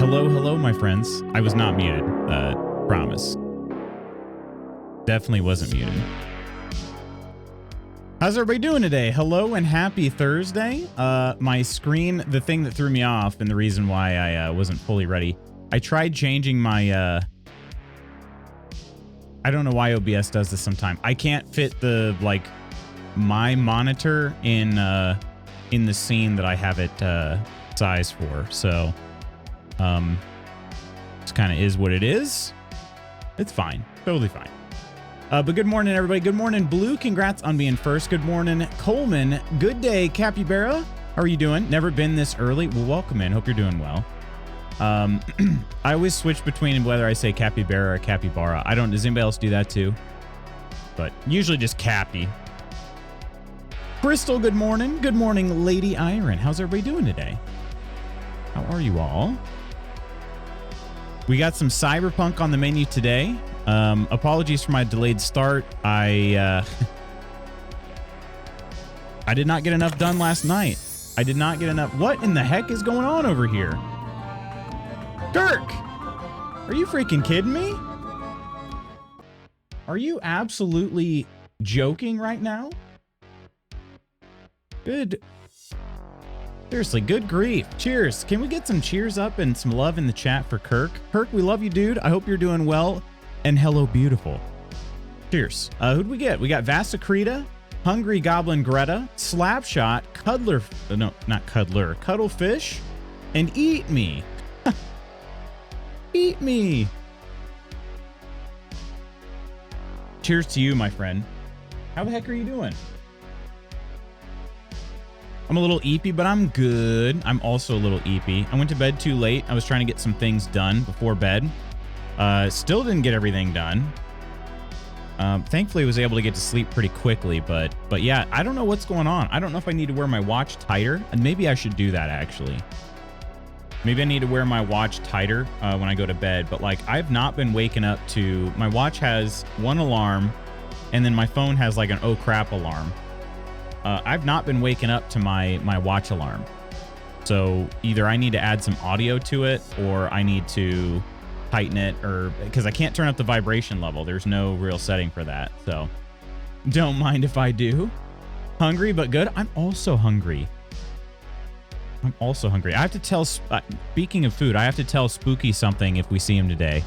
Hello, hello, my friends. I was not muted. Promise. Definitely wasn't muted. How's everybody doing today? Hello and happy Thursday. My screen, the thing that threw me off and the reason why I wasn't fully ready, I tried changing my, I don't know why OBS does this sometime. I can't fit the, like, my monitor in the scene that I have it size for. So, this kind of is what it is. It's fine. Totally fine. But good morning, everybody. Good morning, Blue. Congrats on being first. Good morning, Coleman. Good day, Capybara. How are you doing? Never been this early. Well, welcome in. Hope you're doing well. I always switch between whether I say Capybara or Capybara. Does anybody else do that too? But usually just Cappy. Crystal, good morning. Good morning, Lady Iron. How's everybody doing today? How are you all? We got some Cyberpunk on the menu today. Apologies for my delayed start. I did not get enough done last night. I did not get enough. What in the heck is going on over here? Dirk! Are you freaking kidding me? Are you absolutely joking right now? Good. Seriously, good grief. Cheers. Can we get some cheers up and some love in the chat for Kirk? Kirk, we love you, dude. I hope you're doing well. And hello, beautiful. Cheers. Who'd we get? We got Vasakrita, Hungry Goblin Greta, Slapshot, Cuddler, no, not Cuddler, Cuddlefish, and Eat Me. Eat me. Cheers to you, my friend. How the heck are you doing? I'm a little eepy, but I'm good. I'm also a little eepy. I went to bed too late. I was trying to get some things done before bed. Still didn't get everything done. Thankfully, I was able to get to sleep pretty quickly, but yeah, I don't know what's going on. I don't know if I need to wear my watch tighter, and maybe I should do that, actually. Maybe I need to wear my watch tighter when I go to bed, but like, I've not been waking up to... My watch has one alarm, and then my phone has like an oh crap alarm. I've not been waking up to my watch alarm. So either I need to add some audio to it, or I need to tighten it, or because I can't turn up the vibration level. There's no real setting for that. So don't mind if I do. Hungry but good. I'm also hungry. I'm also hungry. I have to tell, speaking of food, I have to tell Spooky something if we see him today.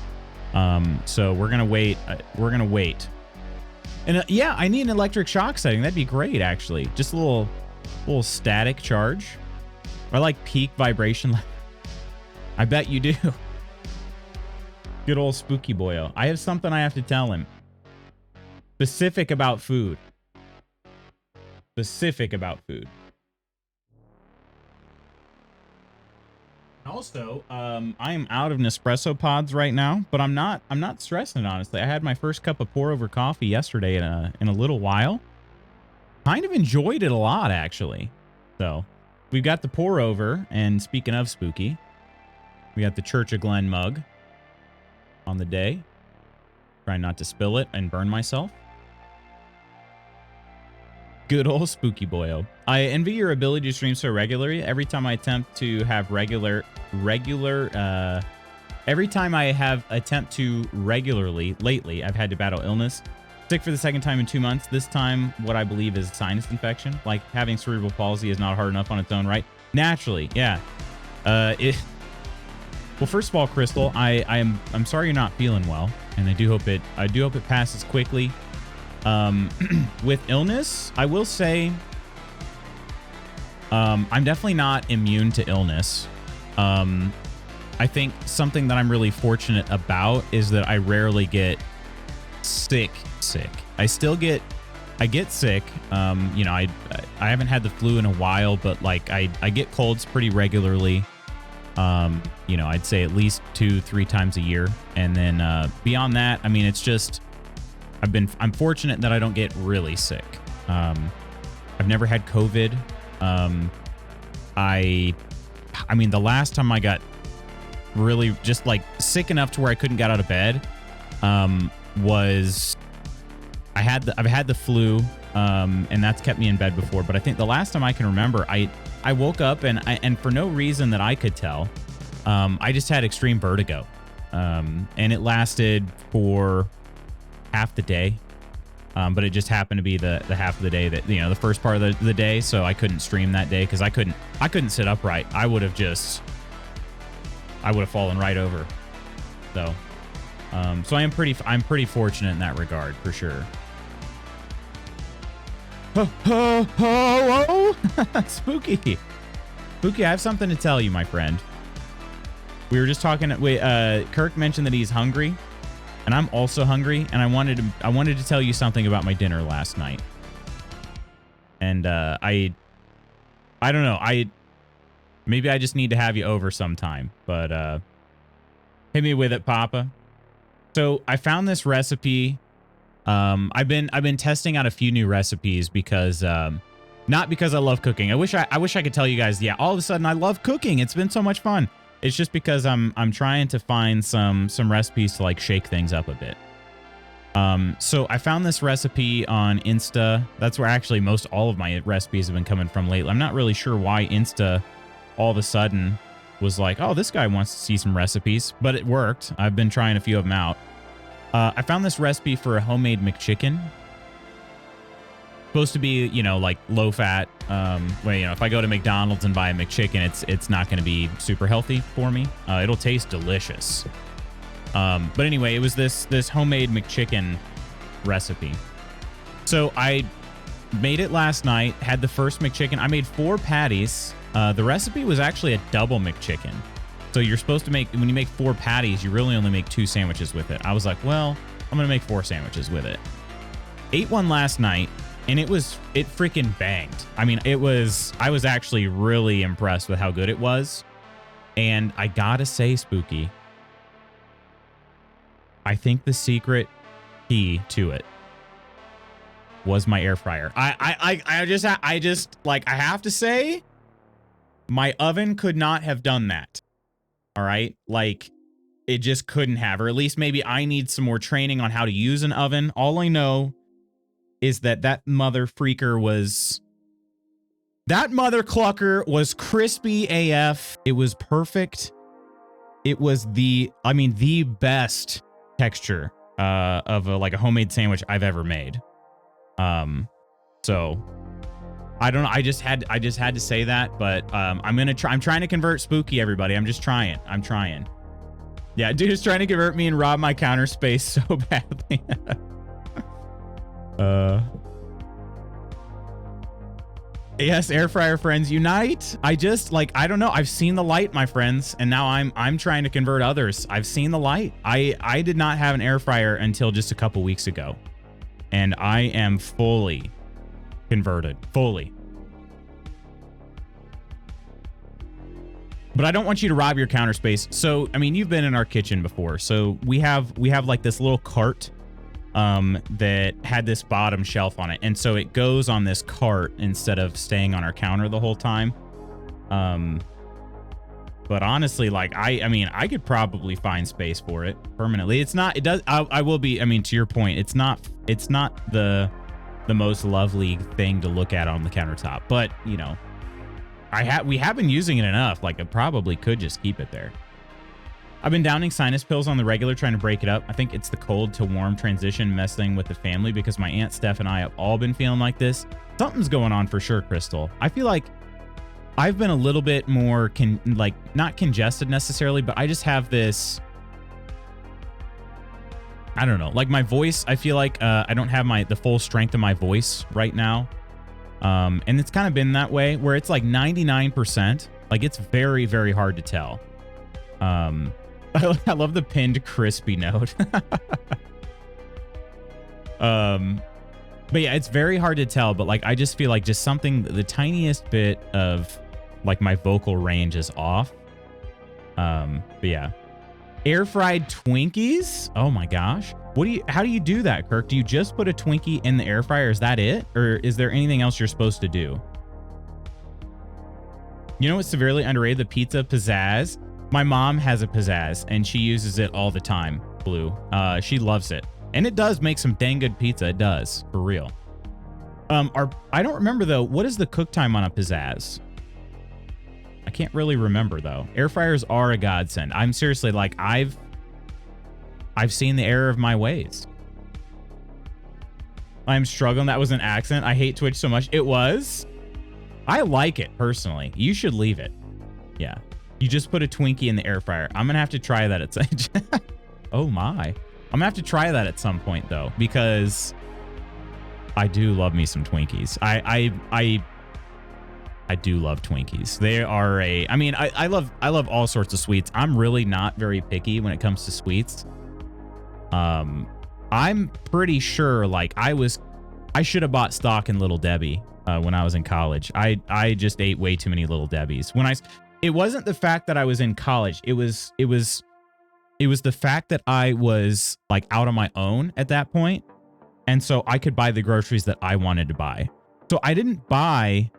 So we're going to wait. We're going to wait. And yeah, I need an electric shock setting. That'd be great, actually. Just a little static charge. Or like peak vibration. I bet you do. Good old Spooky boyo. I have something I have to tell him. Specific about food. Specific about food. Also, I am out of Nespresso pods right now, but I'm not stressing it, honestly. I had my first cup of pour over coffee yesterday in a little while. Kind of enjoyed it a lot, actually. So we've got the pour over, and speaking of spooky, we got the Church of Glen mug on the day. Trying not to spill it and burn myself. Good old Spooky boyo. I envy your ability to stream so regularly. Every time I attempt to have regularly, lately, I've had to battle illness. Sick for the second time in 2 months. This time, what I believe is a sinus infection. Like, having cerebral palsy is not hard enough on its own right. Naturally, yeah. Well, first of all, Crystal, I'm sorry you're not feeling well, and I do hope it passes quickly. With illness, I will say, I'm definitely not immune to illness. I think something that I'm really fortunate about is that I rarely get sick. I get sick. You know, I haven't had the flu in a while, but like I get colds pretty regularly. You know, I'd say at least 2-3 times a year. And then, beyond that, I mean, it's just, I'm fortunate that I don't get really sick. I've never had COVID. I mean, the last time I got really just like sick enough to where I couldn't get out of bed, was I've had the flu, and that's kept me in bed before. But I think the last time I can remember, I woke up and for no reason that I could tell, I just had extreme vertigo. And it lasted for half the day. But it just happened to be the half of the day that, the first part of the day. So I couldn't stream that day because I couldn't sit upright. I would have fallen right over. So, so I'm pretty fortunate in that regard for sure. Oh, Spooky. Spooky, I have something to tell you, my friend. We were just talking, Kirk mentioned that he's hungry, and I'm also hungry, and I wanted to tell you something about my dinner last night. And I don't know, maybe I just need to have you over sometime, but hit me with it, Papa. So I found this recipe. I've been testing out a few new recipes because not because I love cooking. I wish I could tell you guys, yeah, all of a sudden I love cooking. It's been so much fun. It's just because I'm trying to find some recipes to like shake things up a bit. So I found this recipe on Insta. That's where actually most all of my recipes have been coming from lately. I'm not really sure why Insta all of a sudden was like, oh, this guy wants to see some recipes, but it worked. I've been trying a few of them out. I found this recipe for a homemade McChicken. Supposed to be, like low fat. If I go to McDonald's and buy a McChicken, it's not going to be super healthy for me. It'll taste delicious. But anyway, it was this homemade McChicken recipe. So I made it last night, had the first McChicken. I made 4 patties. The recipe was actually a double McChicken. So you're supposed to when you make 4 patties, you really only make 2 sandwiches with it. I was like, well, I'm going to make 4 sandwiches with it. Ate one last night, and it freaking banged. I mean, I was actually really impressed with how good it was. And I gotta say, Spooky, I think the secret key to it was my air fryer. I have to say, my oven could not have done that. All right. Like, it just couldn't have, or at least maybe I need some more training on how to use an oven. All I know is that mother clucker was crispy AF. It was perfect. It was the best texture of a homemade sandwich I've ever made. So I don't know. I just had to say that, but I'm trying to convert Spooky, everybody. I'm trying. Yeah, dude is trying to convert me and rob my counter space so badly. Yes, air fryer friends unite. I don't know. I've seen the light, my friends, and now I'm trying to convert others. I've seen the light. I did not have an air fryer until just a couple weeks ago, and I am fully converted, fully. But I don't want you to rob your counter space. So, I mean, you've been in our kitchen before. So we have like this little cart that had this bottom shelf on it. And so it goes on this cart instead of staying on our counter the whole time. But honestly, like I could probably find space for it permanently. I will be, to your point, it's not the most lovely thing to look at on the countertop, but we have been using it enough. Like, I probably could just keep it there. I've been downing sinus pills on the regular, trying to break it up. I think it's the cold to warm transition messing with the family because my Aunt Steph and I have all been feeling like this. Something's going on for sure, Crystal. I feel like I've been a little bit more, not congested necessarily, but I just have this, I don't know, like my voice, I feel like I don't have the full strength of my voice right now. And it's kind of been that way where it's like 99%. Like, it's very, very hard to tell. I love the pinned crispy note. But yeah, it's very hard to tell, but like, I just feel like just something, the tiniest bit of like my vocal range is off. But yeah, air fried Twinkies. Oh my gosh. How do you do that, Kirk? Do you just put a Twinkie in the air fryer? Is that it? Or is there anything else you're supposed to do? You know what's severely underrated? The pizza pizzazz. My mom has a pizzazz and she uses it all the time, Blue. She loves it. And it does make some dang good pizza. It does, for real. I don't remember though, what is the cook time on a pizzazz? I can't really remember though. Air fryers are a godsend. I'm seriously like, I've seen the error of my ways. I'm struggling. That was an accident. I hate Twitch so much. It was. I like it personally. You should leave it. Yeah. You just put a Twinkie in the air fryer. I'm going to have to try that at some Oh my. I'm going to have to try that at some point though, because I do love me some Twinkies. I do love Twinkies. They are I love all sorts of sweets. I'm really not very picky when it comes to sweets. I'm pretty sure like I should have bought stock in Little Debbie when I was in college. I just ate way too many Little Debbies. It wasn't the fact that I was in college. It was the fact that I was like out on my own at that point. And so I could buy the groceries that I wanted to buy. So I didn't buy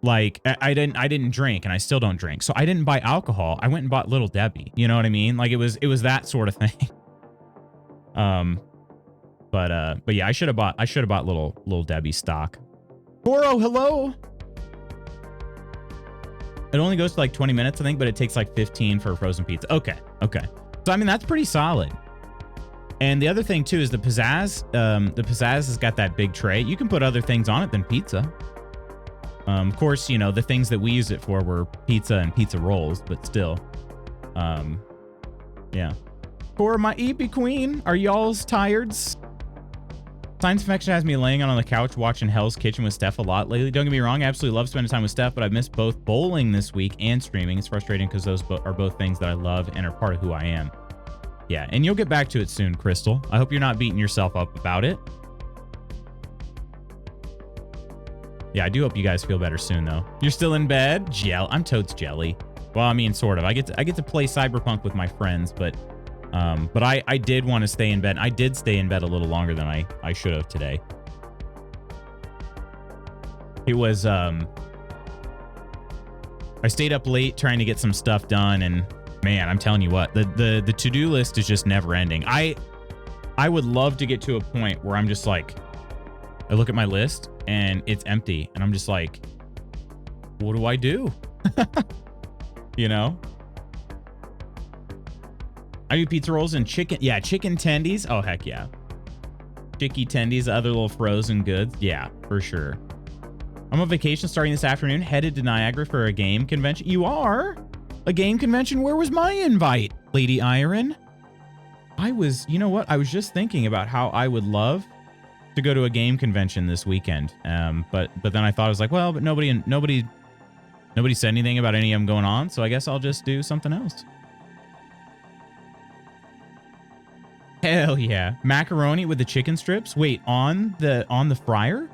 like I didn't drink, and I still don't drink. So I didn't buy alcohol. I went and bought Little Debbie. You know what I mean? Like it was that sort of thing. But yeah, I should have bought Little Debbie stock. Goro, hello. It only goes to like 20 minutes, I think, but it takes like 15 for a frozen pizza. Okay. So I mean, that's pretty solid. And the other thing too is the pizzazz. The pizzazz has got that big tray. You can put other things on it than pizza. Of course, you know, the things that we use it for were pizza and pizza rolls, but still. Yeah. For my EP queen, are y'all's tireds? Science Infection has me laying on the couch watching Hell's Kitchen with Steph a lot lately. Don't get me wrong, I absolutely love spending time with Steph, but I've missed both bowling this week and streaming. It's frustrating because those are both things that I love and are part of who I am. Yeah, and you'll get back to it soon, Crystal. I hope you're not beating yourself up about it. Yeah, I do hope you guys feel better soon, though. You're still in bed? I'm totes jelly. Well, I mean, sort of. I get to play Cyberpunk with my friends, but I did want to stay in bed. I did stay in bed a little longer than I should have today. It was I stayed up late trying to get some stuff done, and man, I'm telling you what, the to-do list is just never ending. I would love to get to a point where I'm just like, I look at my list and it's empty, and I'm just like, what do I do? You know? I do pizza rolls and chicken. Yeah, chicken tendies. Oh, heck yeah. Chicky tendies, other little frozen goods. Yeah, for sure. I'm on vacation starting this afternoon, headed to Niagara for a game convention. You are? A game convention? Where was my invite, Lady Iron? You know what? I was just thinking about how I would love to go to a game convention this weekend. But then I thought, I was like, well, but nobody said anything about any of them going on, so I guess I'll just do something else. Hell yeah. Macaroni with the chicken strips? Wait, on the fryer?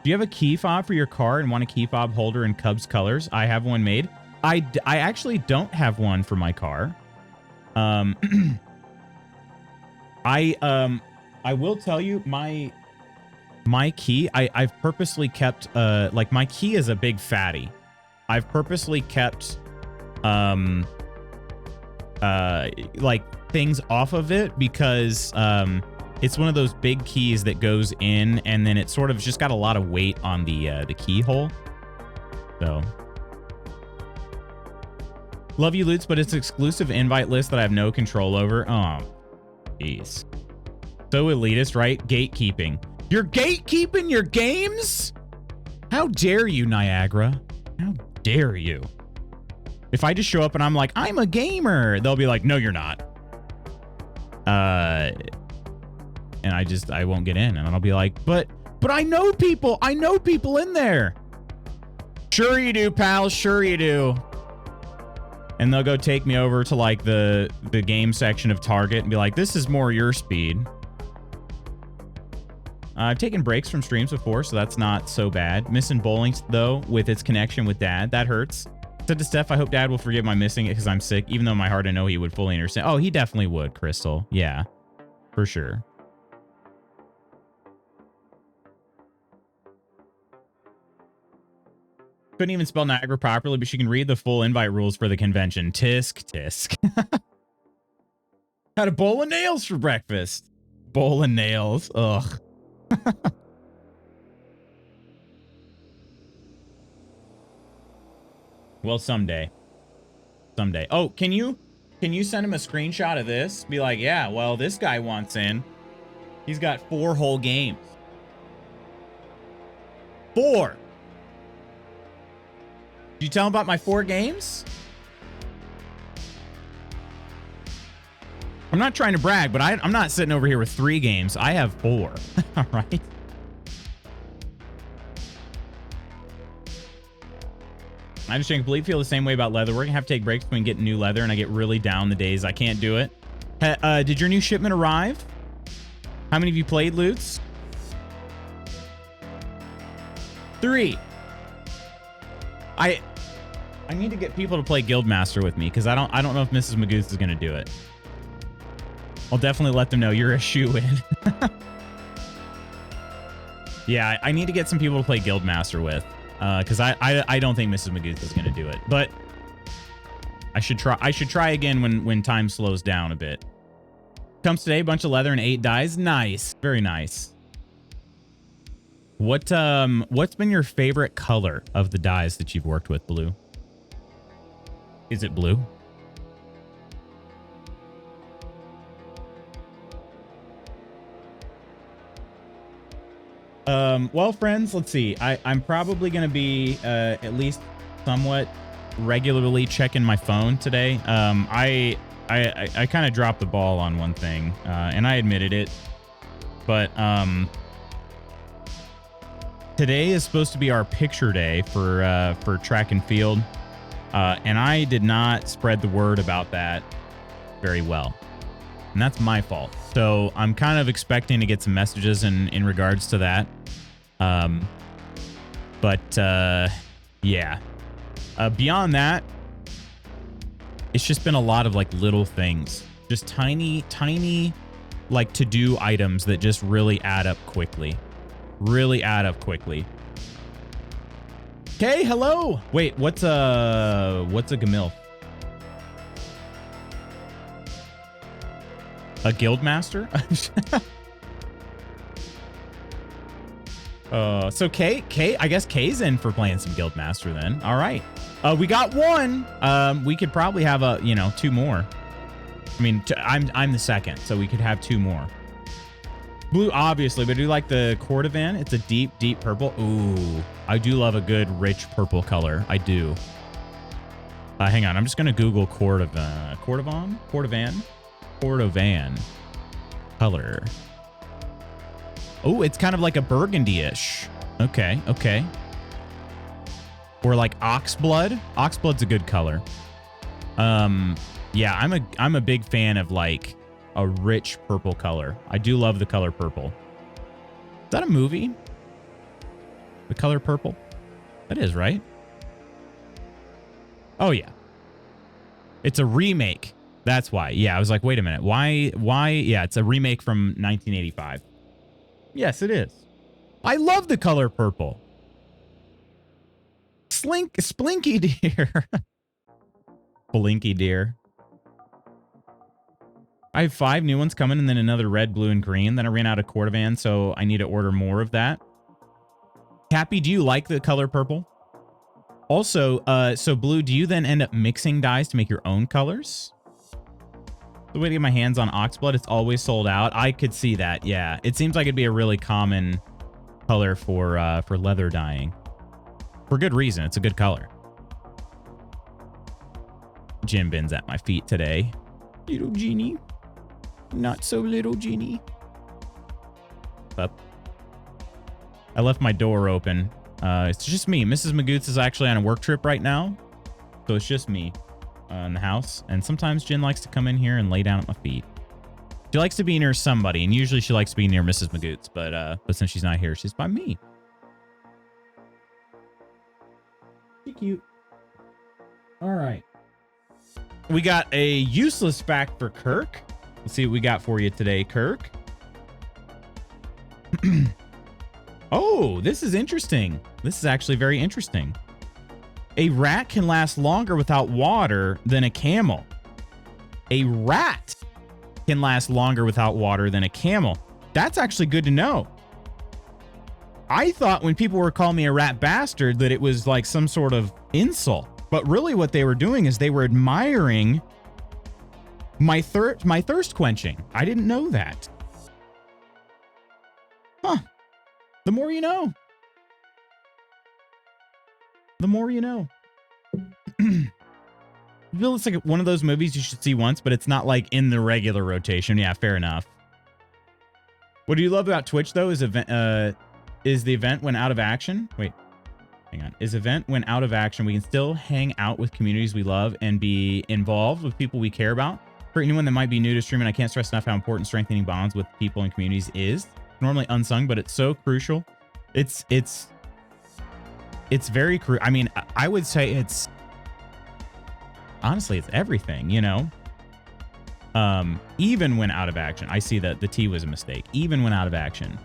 Do you have a key fob for your car and want a key fob holder in Cubs colors? I have one made. I actually don't have one for my car. I will tell you my key, I've purposely kept like my key is a big fatty. I've purposely kept like things off of it because it's one of those big keys that goes in, and then it sort of just got a lot of weight on the keyhole. So love you, Lutz, but it's exclusive invite list that I have no control over. Oh, jeez. So elitist, right? Gatekeeping. You're gatekeeping your games? How dare you, Niagara? How dare you? If I just show up and I'm like, I'm a gamer, they'll be like, no, you're not. And I won't get in, and I'll be like, but I know people in there. Sure you do, pal. Sure you do. And they'll go take me over to like the game section of Target and be like, this is more your speed. I've taken breaks from streams before, so that's not so bad. Missing bowling, though, with its connection with Dad. That hurts. Said to Steph, I hope Dad will forgive my missing it because I'm sick, even though in my heart I know he would fully understand. Oh, he definitely would, Crystal. Yeah, for sure. Couldn't even spell Niagara properly, but she can read the full invite rules for the convention. Tisk, tisk. Had a bowl of nails for breakfast. Bowl of nails. Ugh. Well, someday. Someday. Oh, can you send him a screenshot of this? Be like, yeah, well, this guy wants in. He's got 4 whole games. 4. Did you tell him about my 4 games? I'm not trying to brag, but I'm not sitting over here with 3 games. I have 4. All right. I just can't completely feel the same way about leather. We're gonna have to take breaks between getting new leather, and I get really down the days I can't do it. Did your new shipment arrive? How many of you played Loots? 3. I need to get people to play Guildmaster with me, because I don't know if Mrs. Magooth is gonna do it. I'll definitely let them know you're a shoo-in. Yeah, I need to get some people to play Guildmaster with. Because I don't think Mrs. Magooth is going to do it, but I should try again when time slows down a bit. Comes today, bunch of leather and 8 dyes. Nice, very nice. What's been your favorite color of the dyes that you've worked with, Blue? Is it blue? Well, friends, let's see. I'm probably going to be at least somewhat regularly checking my phone today. I kind of dropped the ball on one thing, and I admitted it. But today is supposed to be our picture day for track and field, and I did not spread the word about that very well. And that's my fault. So I'm kind of expecting to get some messages in regards to that. Yeah. Beyond that, it's just been a lot of like little things, just tiny, like to-do items that just really add up quickly. Okay, hello. Wait, what's a Gamil? A Guildmaster? So K, I guess K's in for playing some Guildmaster then. All right. We got 1. We could probably have 2 more. I mean, I'm the second, so we could have 2 more. Blue, obviously, but I do like the Cordovan. It's a deep purple. Ooh, I do love a good rich purple color. I do. Hang on, I'm just gonna Google Cordovan color. Oh, it's kind of like a burgundy-ish. Okay. Or like oxblood. Oxblood's a good color. Yeah, I'm a big fan of like a rich purple color. I do love the color purple. Is that a movie? The Color Purple? That is, right? Oh yeah. It's a remake. That's why. Yeah, I was like, wait a minute. Why? Yeah, it's a remake from 1985. Yes, it is. I love the color purple. Splinky deer. Blinky deer. I have 5 new ones coming and then another red, blue, and green. Then I ran out of Cordovan, so I need to order more of that. Happy, do you like the color purple? Also, so Blue, do you then end up mixing dyes to make your own colors? The way to get my hands on Oxblood, it's always sold out. I could see that, yeah. It seems like it'd be a really common color for leather dyeing. For good reason, it's a good color. Jim Bin's at my feet today. Little genie. Not so little genie. Up. I left my door open. It's just me. Mrs. Magoots is actually on a work trip right now. So it's just me in the house. And sometimes Jen likes to come in here and lay down at my feet. She likes to be near somebody. And usually she likes to be near Mrs. Magoots. But since she's not here, she's by me. She's cute. All right. We got a useless fact for Kirk. Let's see what we got for you today, Kirk. Oh, this is interesting. This is actually very interesting. A rat can last longer without water than a camel. A rat can last longer without water than a camel. That's actually good to know. I thought when people were calling me a rat bastard that it was like some sort of insult. But really what they were doing is they were admiring my thirst quenching. I didn't know that. Huh. The more you know. The more you know. I feel it's like one of those movies you should see once, but it's not like in the regular rotation. Yeah, fair enough. What do you love about Twitch though is the event when out of action. Wait, hang on. Is event when out of action, we can still hang out with communities we love and be involved with people we care about. For anyone that might be new to streaming, I can't stress enough how important strengthening bonds with people and communities is. Normally unsung, but it's so crucial. It's very crucial. I mean, I would say it's honestly, it's everything, you know? Even when out of action, I see that the T was a mistake, even when out of action.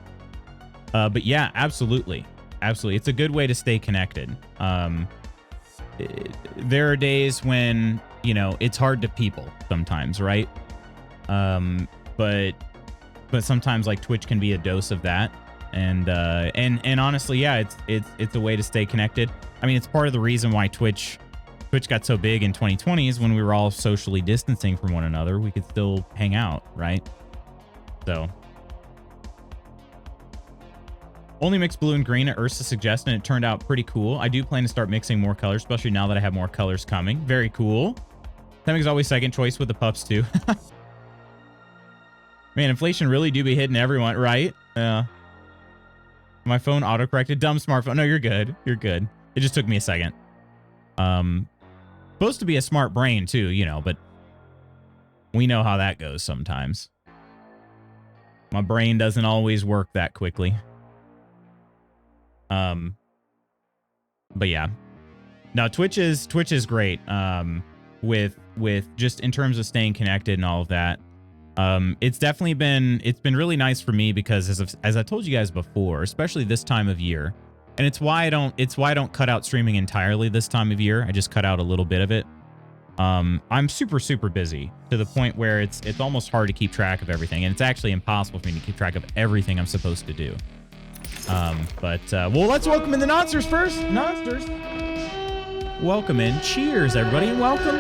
But yeah, absolutely. Absolutely. It's a good way to stay connected. There are days when, you know, it's hard to people sometimes, right? But sometimes like Twitch can be a dose of that. And honestly, yeah, it's a way to stay connected. I mean, it's part of the reason why Twitch got so big in 2020 is when we were all socially distancing from one another, we could still hang out, right? So only mix blue and green at Ursa's suggestion. It turned out pretty cool. I do plan to start mixing more colors, especially now that I have more colors coming. Very cool. Timing's always second choice with the pups too. Man, inflation really do be hitting everyone, right? Yeah. My phone autocorrected. Dumb smartphone. No, you're good. You're good. It just took me a second. Supposed to be a smart brain too, you know, but we know how that goes sometimes. My brain doesn't always work that quickly. But yeah. No, Twitch is great. With just in terms of staying connected and all of that. It's been really nice for me because as I told you guys before, especially this time of year, and it's why I don't cut out streaming entirely this time of year. I just cut out a little bit of it. I'm super busy to the point where it's almost hard to keep track of everything, and it's actually impossible for me to keep track of everything I'm supposed to do. Well, let's welcome in the Nonsters first. Nonsters, welcome in. Cheers, everybody, and welcome.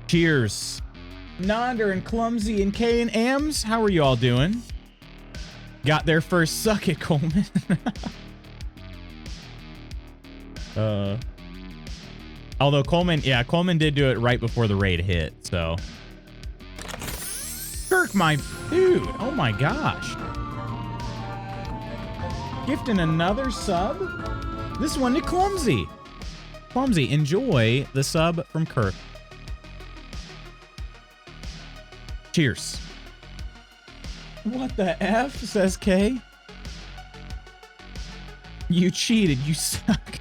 Cheers. Nonder and Clumsy and Kay and Ams, how are you all doing? Got there first. Suck it, Coleman. Although Coleman did do it right before the raid hit, so. Kirk, my dude. Oh my gosh. Gifting another sub. This one to Clumsy. Clumsy, enjoy the sub from Kirk. Cheers. What the F, says Kay? You cheated, you suck.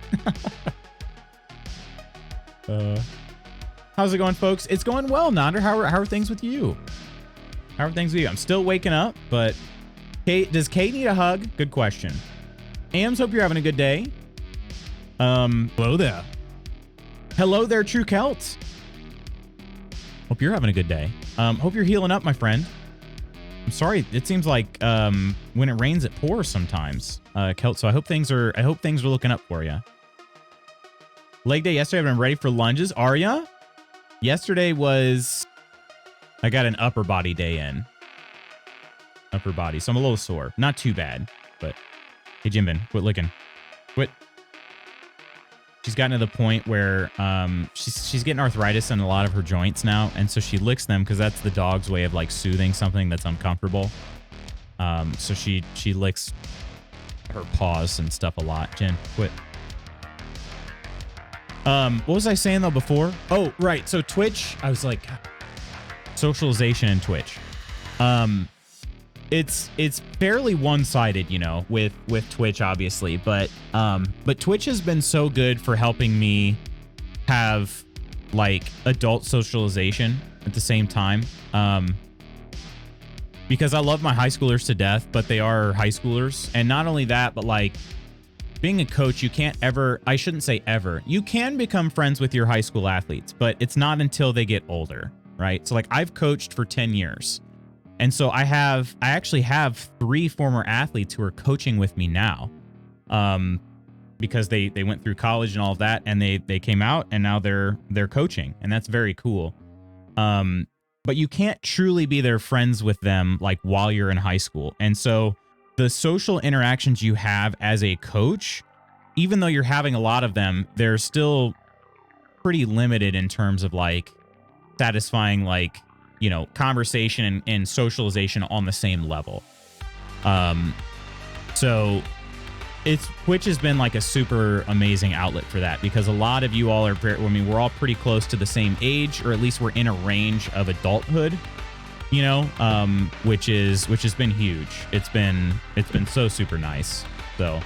How's it going, folks? It's going well, Nonder. How are things with you? How are things with you? I'm still waking up, but does Kay need a hug? Good question. Ams, hope you're having a good day. Hello there. Hello there, True Celts. Hope you're having a good day. Hope you're healing up, my friend. I'm sorry. It seems like when it rains, it pours sometimes, Celt. So I hope things are looking up for you. Leg day yesterday. I've been ready for lunges. Are ya? Yesterday was. I got an upper body day in. Upper body, so I'm a little sore. Not too bad, but hey, Jimbin, quit licking. Quit. She's gotten to the point where she's getting arthritis in a lot of her joints now, and so she licks them because that's the dog's way of like soothing something that's uncomfortable. So she licks her paws and stuff a lot. Jen, quit. What was I saying though before? Oh, right. So Twitch, I was like, socialization in Twitch. It's fairly one-sided, you know, with Twitch, obviously, but Twitch has been so good for helping me have like adult socialization at the same time. Because I love my high schoolers to death, but they are high schoolers. And not only that, but like being a coach, you can't ever, I shouldn't say ever, you can become friends with your high school athletes, but it's not until they get older, right? So like I've coached for 10 years. And so I actually have 3 former athletes who are coaching with me now. because they went through college and all of that, and they came out and now they're coaching, and that's very cool. But you can't truly be their friends with them like while you're in high school. And so the social interactions you have as a coach, even though you're having a lot of them, they're still pretty limited in terms of like satisfying, like, you know, conversation and socialization on the same level. So Twitch has been like a super amazing outlet for that, because a lot of you all are very, I mean, we're all pretty close to the same age, or at least we're in a range of adulthood, you know, which has been huge. It's been so super nice. So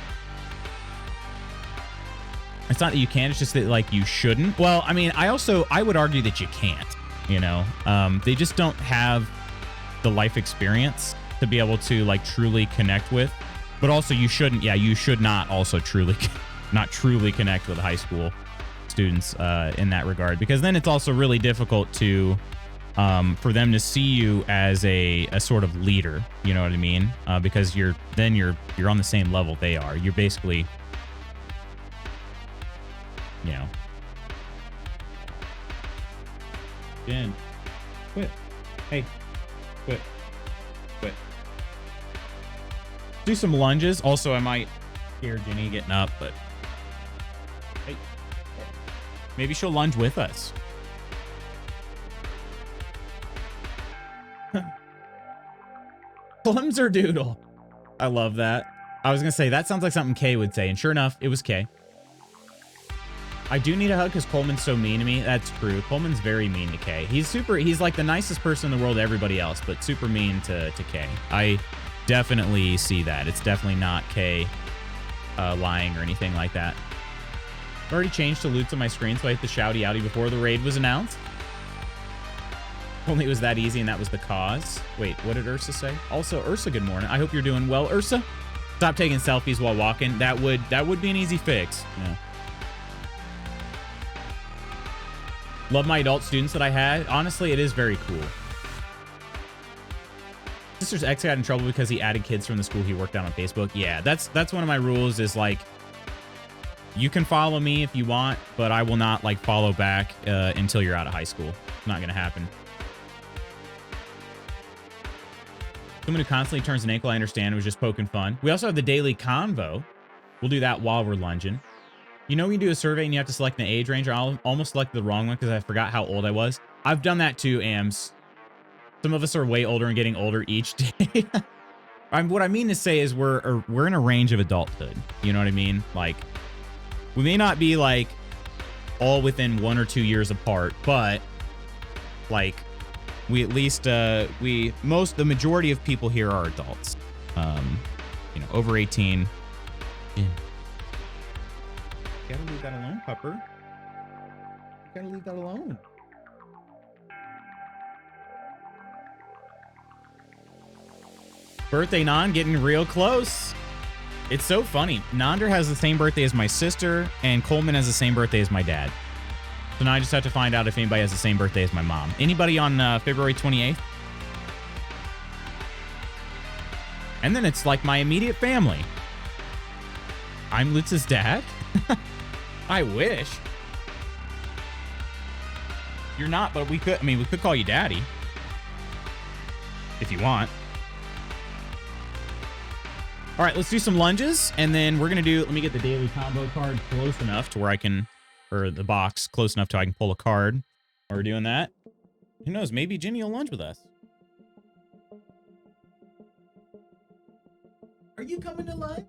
it's not that you can't, it's just that like you shouldn't. Well, I mean, I would argue that you can't, you know, they just don't have the life experience to be able to like truly connect with. But also you shouldn't, you should not also truly connect with high school students in that regard, because then it's also really difficult to for them to see you as a sort of leader, you know what I mean? Because you're on the same level they are. You're basically, you know. Jen, quit. Hey, quit. Do some lunges. Also, I might hear Jenny getting up, but hey, maybe she'll lunge with us. Clemser Doodle. I love that. I was going to say, that sounds like something Kay would say, and sure enough, it was Kay. I do need a hug because Coleman's so mean to me. That's true. Coleman's very mean to Kay. He's like the nicest person in the world to everybody else, but super mean to Kay. I definitely see that. It's definitely not Kay lying or anything like that. I've already changed to loots on my screen, so I hit the shouty outy before the raid was announced. Only it was that easy, and that was the cause. Wait, what did Ursa say? Also, Ursa, good morning. I hope you're doing well, Ursa. Stop taking selfies while walking. That would be an easy fix. Yeah. Love my adult students that I had. Honestly, it is very cool. Sister's ex got in trouble because he added kids from the school he worked out on Facebook. Yeah, that's one of my rules, is like, you can follow me if you want, but I will not like follow back until you're out of high school. It's not gonna happen. Someone who constantly turns an ankle, I understand. It was just poking fun. We also have the daily convo. We'll do that while we're lunging. You know, when you do a survey and you have to select an age range, I almost selected the wrong one because I forgot how old I was. I've done that too, Ams. Some of us are way older and getting older each day. What I mean to say is we're in a range of adulthood. You know what I mean? Like, we may not be like all within 1 or 2 years apart, but like we at least the majority of people here are adults. You know, over 18. Yeah. Gotta leave that alone, pupper. Gotta leave that alone. Birthday Nan getting real close. It's so funny. Nander has the same birthday as my sister, and Coleman has the same birthday as my dad. So now I just have to find out if anybody has the same birthday as my mom. Anybody on February 28th? And then it's like my immediate family. I'm Lutz's dad? I wish. You're not, but we could call you daddy. If you want. All right, let's do some lunges, and then we're going to let me get the daily combo card close enough to where I can, or the box close enough to I can pull a card while we're doing that. Who knows, maybe Ginny will lunge with us. Are you coming to lunch?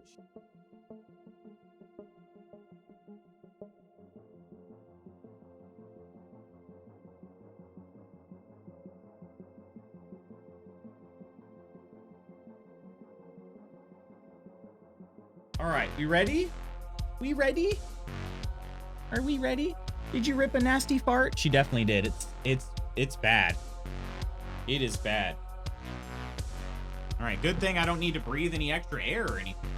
All right, we ready? We ready? Are we ready? Did you rip a nasty fart? She definitely did. It's bad. It is bad. All right, good thing I don't need to breathe any extra air or anything.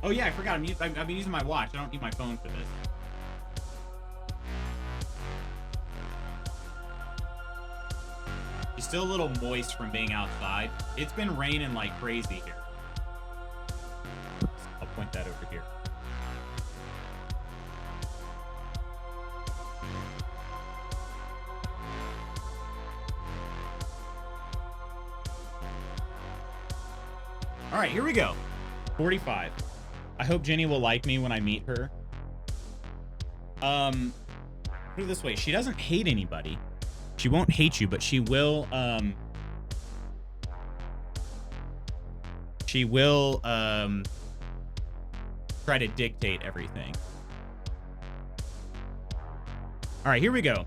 Oh yeah, I forgot. I've been using my watch. I don't need my phone for this. She's still a little moist from being outside. It's been raining like crazy here. All right, here we go. 45. I hope Jenny will like me when I meet her. Put it this way, she doesn't hate anybody. She won't hate you, but she will try to dictate everything. All right, here we go.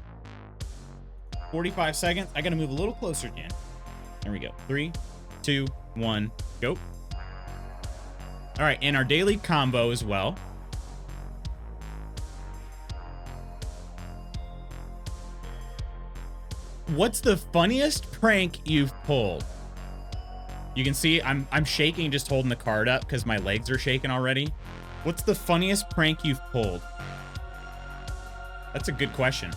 45 seconds. I gotta move a little closer, Jen. There we go. 3, 2, 1, go. All right, and our daily combo as well. What's the funniest prank you've pulled? You can see I'm shaking just holding the card up because my legs are shaking already. What's the funniest prank you've pulled? That's a good question.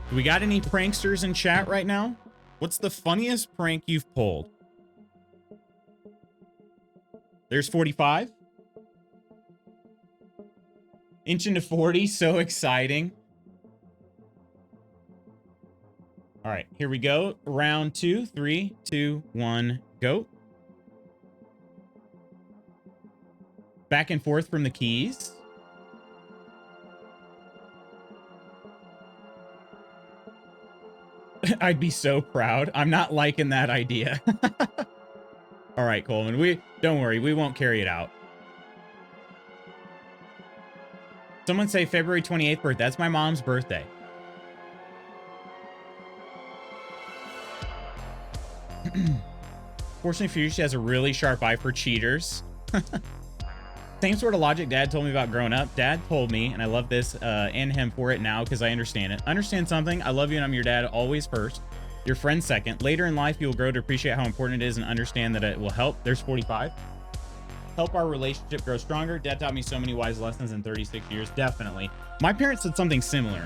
Do we got any pranksters in chat right now? What's the funniest prank you've pulled? There's 45. Inch into 40, so exciting. All right, here we go. Round 2, 3, 2, 1, go. Back and forth from the keys. I'd be so proud. I'm not liking that idea. All right, Coleman, don't worry, we won't carry it out. Someone say February 28th birthday. That's my mom's birthday. Fortunately for you, she has a really sharp eye for cheaters. Same sort of logic Dad told me about growing up. Dad told me, and I love this and him for it now because I understand it. Understand something. I love you and I'm your dad always first. Your friend second. Later in life, you will grow to appreciate how important it is and understand that it will help. There's 45. Help our relationship grow stronger. Dad taught me so many wise lessons in 36 years. Definitely. My parents said something similar.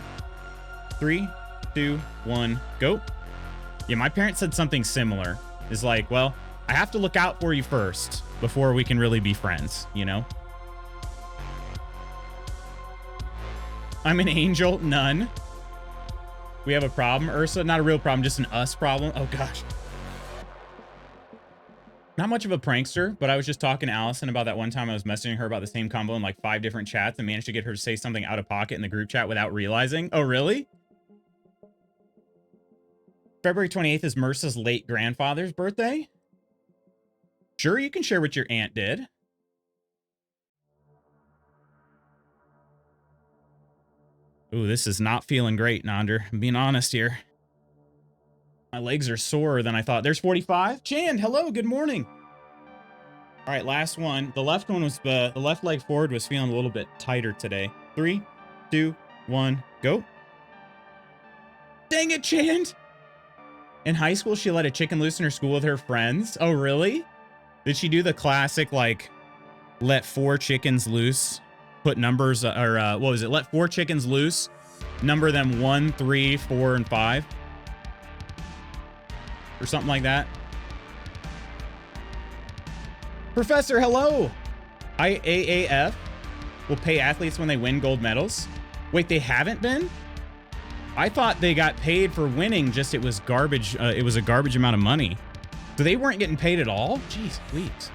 3, 2, 1, go. Yeah, my parents said something similar. It's like, well, I have to look out for you first before we can really be friends, you know? I'm an angel. None. We have a problem, Ursa. Not a real problem, just an us problem. Oh, gosh. Not much of a prankster, but I was just talking to Allison about that one time I was messaging her about the same combo in like 5 different chats and managed to get her to say something out of pocket in the group chat without realizing. Oh, really? February 28th is Merce's late grandfather's birthday. Sure, you can share what your aunt did. Ooh, this is not feeling great, Nander. I'm being honest here. My legs are sorer than I thought. There's 45. Chand, hello, good morning. All right, last one. The left one was, the left leg forward was feeling a little bit tighter today. 3, 2, 1, go. Dang it, Chand. In high school, she let a chicken loose in her school with her friends. Oh, really? Did she do the classic, like, let 4 chickens loose? Put numbers, or what was it? Let 4 chickens loose. Number them 1, 3, 4, and 5. Or something like that. Professor, hello. IAAF will pay athletes when they win gold medals. Wait, they haven't been? I thought they got paid for winning, just it was garbage. It was a garbage amount of money. So they weren't getting paid at all? Jeez, please.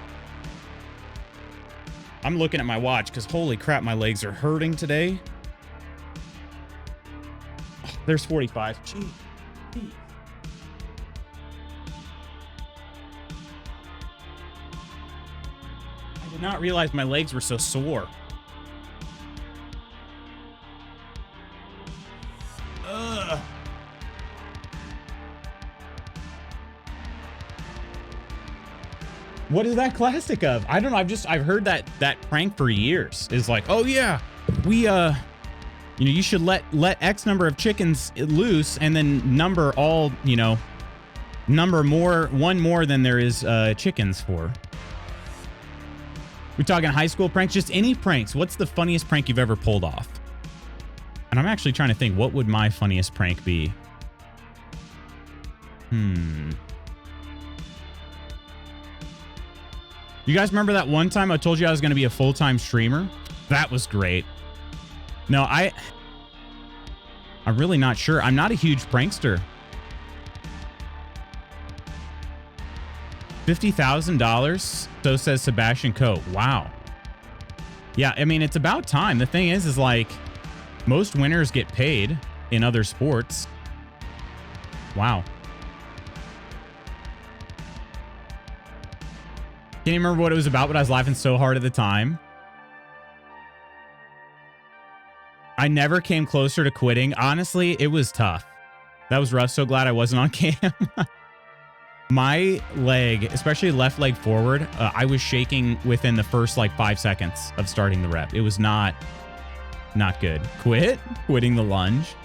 I'm looking at my watch because holy crap, my legs are hurting today. Oh, there's 45. Jeez. I did not realize my legs were so sore. Ugh. What is that classic of? I don't know. I've heard that prank for years. Is like, oh yeah, we you should let X number of chickens loose and then number all, number one more than there is chickens for. We're talking high school pranks, just any pranks. What's the funniest prank you've ever pulled off? And I'm actually trying to think, what would my funniest prank be? You guys remember that one time I told you I was going to be a full-time streamer? That was great. No, I'm really not sure. I'm not a huge prankster. $50,000, so says Sebastian Coe. Wow. Yeah, I mean, it's about time. The thing is like, most winners get paid in other sports. Wow. Can't even remember what it was about, but I was laughing so hard at the time. I never came closer to quitting. Honestly, it was tough. That was rough. So glad I wasn't on cam. My leg, especially left leg forward, I was shaking within the first like 5 seconds of starting the rep. It was not good. Quitting the lunge.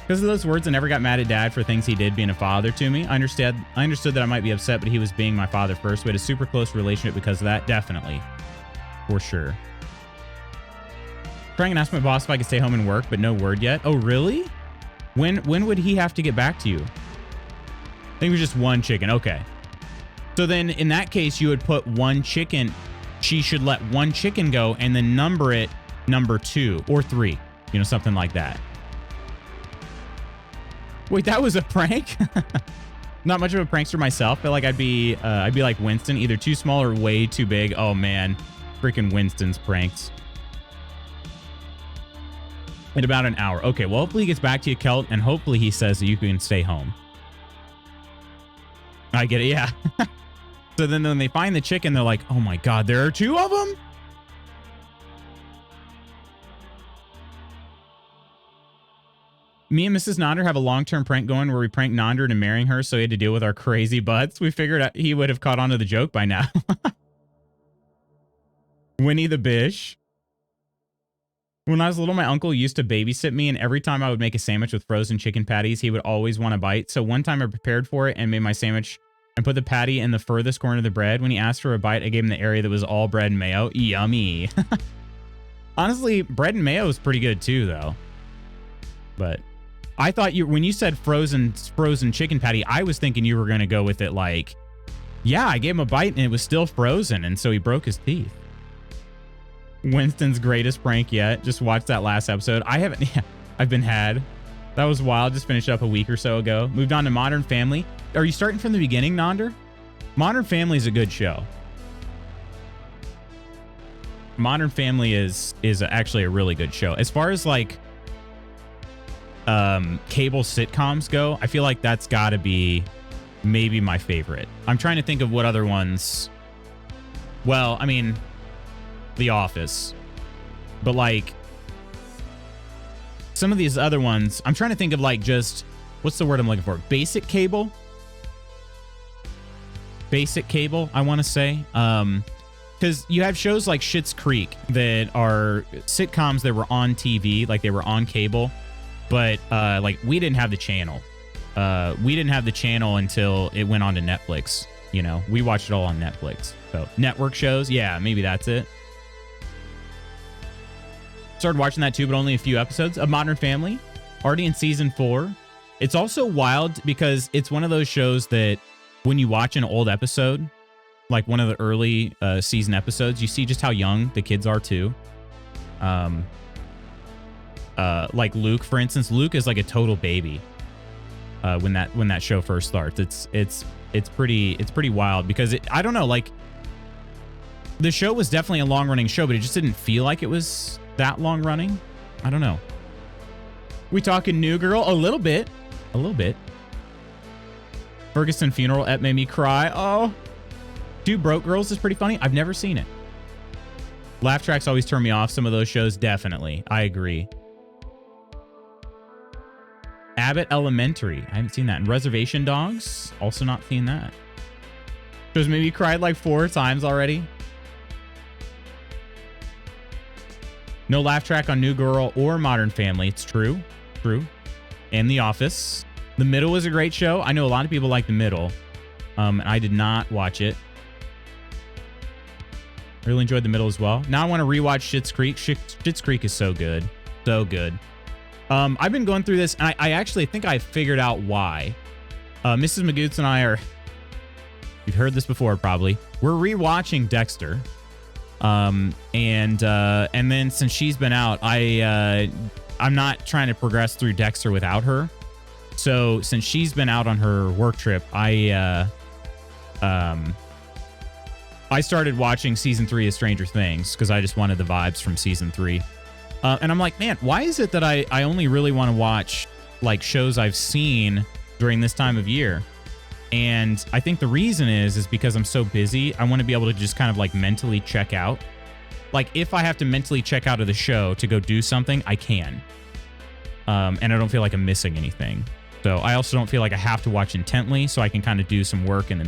Because of those words, I never got mad at Dad for things he did being a father to me. I understood that I might be upset, but he was being my father first. We had a super close relationship because of that. Definitely. For sure. Trying to ask my boss if I could stay home and work, but no word yet. Oh, really? When would he have to get back to you? I think it was just one chicken. Okay. So then in that case, you would put one chicken. She should let one chicken go and then number it number 2 or 3. You know, something like that. Wait, that was a prank? Not much of a prankster myself. I feel like I'd be like Winston, either too small or way too big. Oh man, freaking Winston's pranks. In about an hour. Okay, well, hopefully he gets back to you, Kelt, and hopefully he says that you can stay home. I get it, yeah. So then when they find the chicken, they're like, oh my God, there are 2 of them? Me and Mrs. Nonder have a long-term prank going where we pranked Nonder into marrying her, so he had to deal with our crazy butts. We figured out he would have caught on to the joke by now. Winnie the Bish. When I was little, my uncle used to babysit me, and every time I would make a sandwich with frozen chicken patties, he would always want a bite. So one time I prepared for it and made my sandwich and put the patty in the furthest corner of the bread. When he asked for a bite, I gave him the area that was all bread and mayo. Yummy. Honestly, bread and mayo is pretty good too, though. But I thought when you said frozen chicken patty, I was thinking you were going to go with it like, yeah, I gave him a bite and it was still frozen, and so he broke his teeth. Winston's greatest prank yet. Just watched that last episode. I haven't. Yeah, I've been had. That was wild. Just finished up a week or so ago. Moved on to Modern Family. Are you starting from the beginning, Nonder? Modern Family is a good show. Modern Family is actually a really good show. As far as like cable sitcoms go, I feel like that's got to be maybe my favorite. I'm trying to think of what other ones. Well, I mean, The Office, but like some of these other ones, I'm trying to think of like just, what's the word I'm looking for? Basic cable, I want to say. Because you have shows like Schitt's Creek that are sitcoms that were on TV, like they were on cable, but like we didn't have the channel. We didn't have the channel until it went on to Netflix. You know, we watched it all on Netflix. So network shows, yeah, maybe that's it. Started watching that too, but only a few episodes of Modern Family, already in season 4. It's also wild because it's one of those shows that when you watch an old episode, like one of the early season episodes, you see just how young the kids are too. Like Luke, for instance. Luke is like a total baby when that show first starts. It's pretty wild because I don't know, like the show was definitely a long running show, but it just didn't feel like it was that long running. I don't know. We talking New Girl? A little bit. Ferguson funeral ep made me cry. Oh, Two Broke Girls is pretty funny. I've never seen it. Laugh tracks always turn me off. Some of those shows, definitely. I agree. Abbott Elementary. I haven't seen that. And Reservation Dogs. Also not seen that. Shows made me cried like 4 times already. No laugh track on New Girl or Modern Family. It's true. And The Office. The Middle is a great show. I know a lot of people like The Middle. And I did not watch it. I really enjoyed The Middle as well. Now I want to rewatch Schitt's Creek. Schitt's Creek is so good. So good. I've been going through this, and I actually think I figured out why. Mrs. Magoots and I are... You've heard this before, probably. We're rewatching Dexter. And then since she's been out, I'm not trying to progress through Dexter without her. So since she's been out on her work trip, I started watching season 3 of Stranger Things because I just wanted the vibes from season 3. And I'm like, man, why is it that I only really want to watch like shows I've seen during this time of year? And I think the reason is because I'm so busy. I want to be able to just kind of like mentally check out. Like if I have to mentally check out of the show to go do something, I can. And I don't feel like I'm missing anything. So I also don't feel like I have to watch intently, so I can kind of do some work in the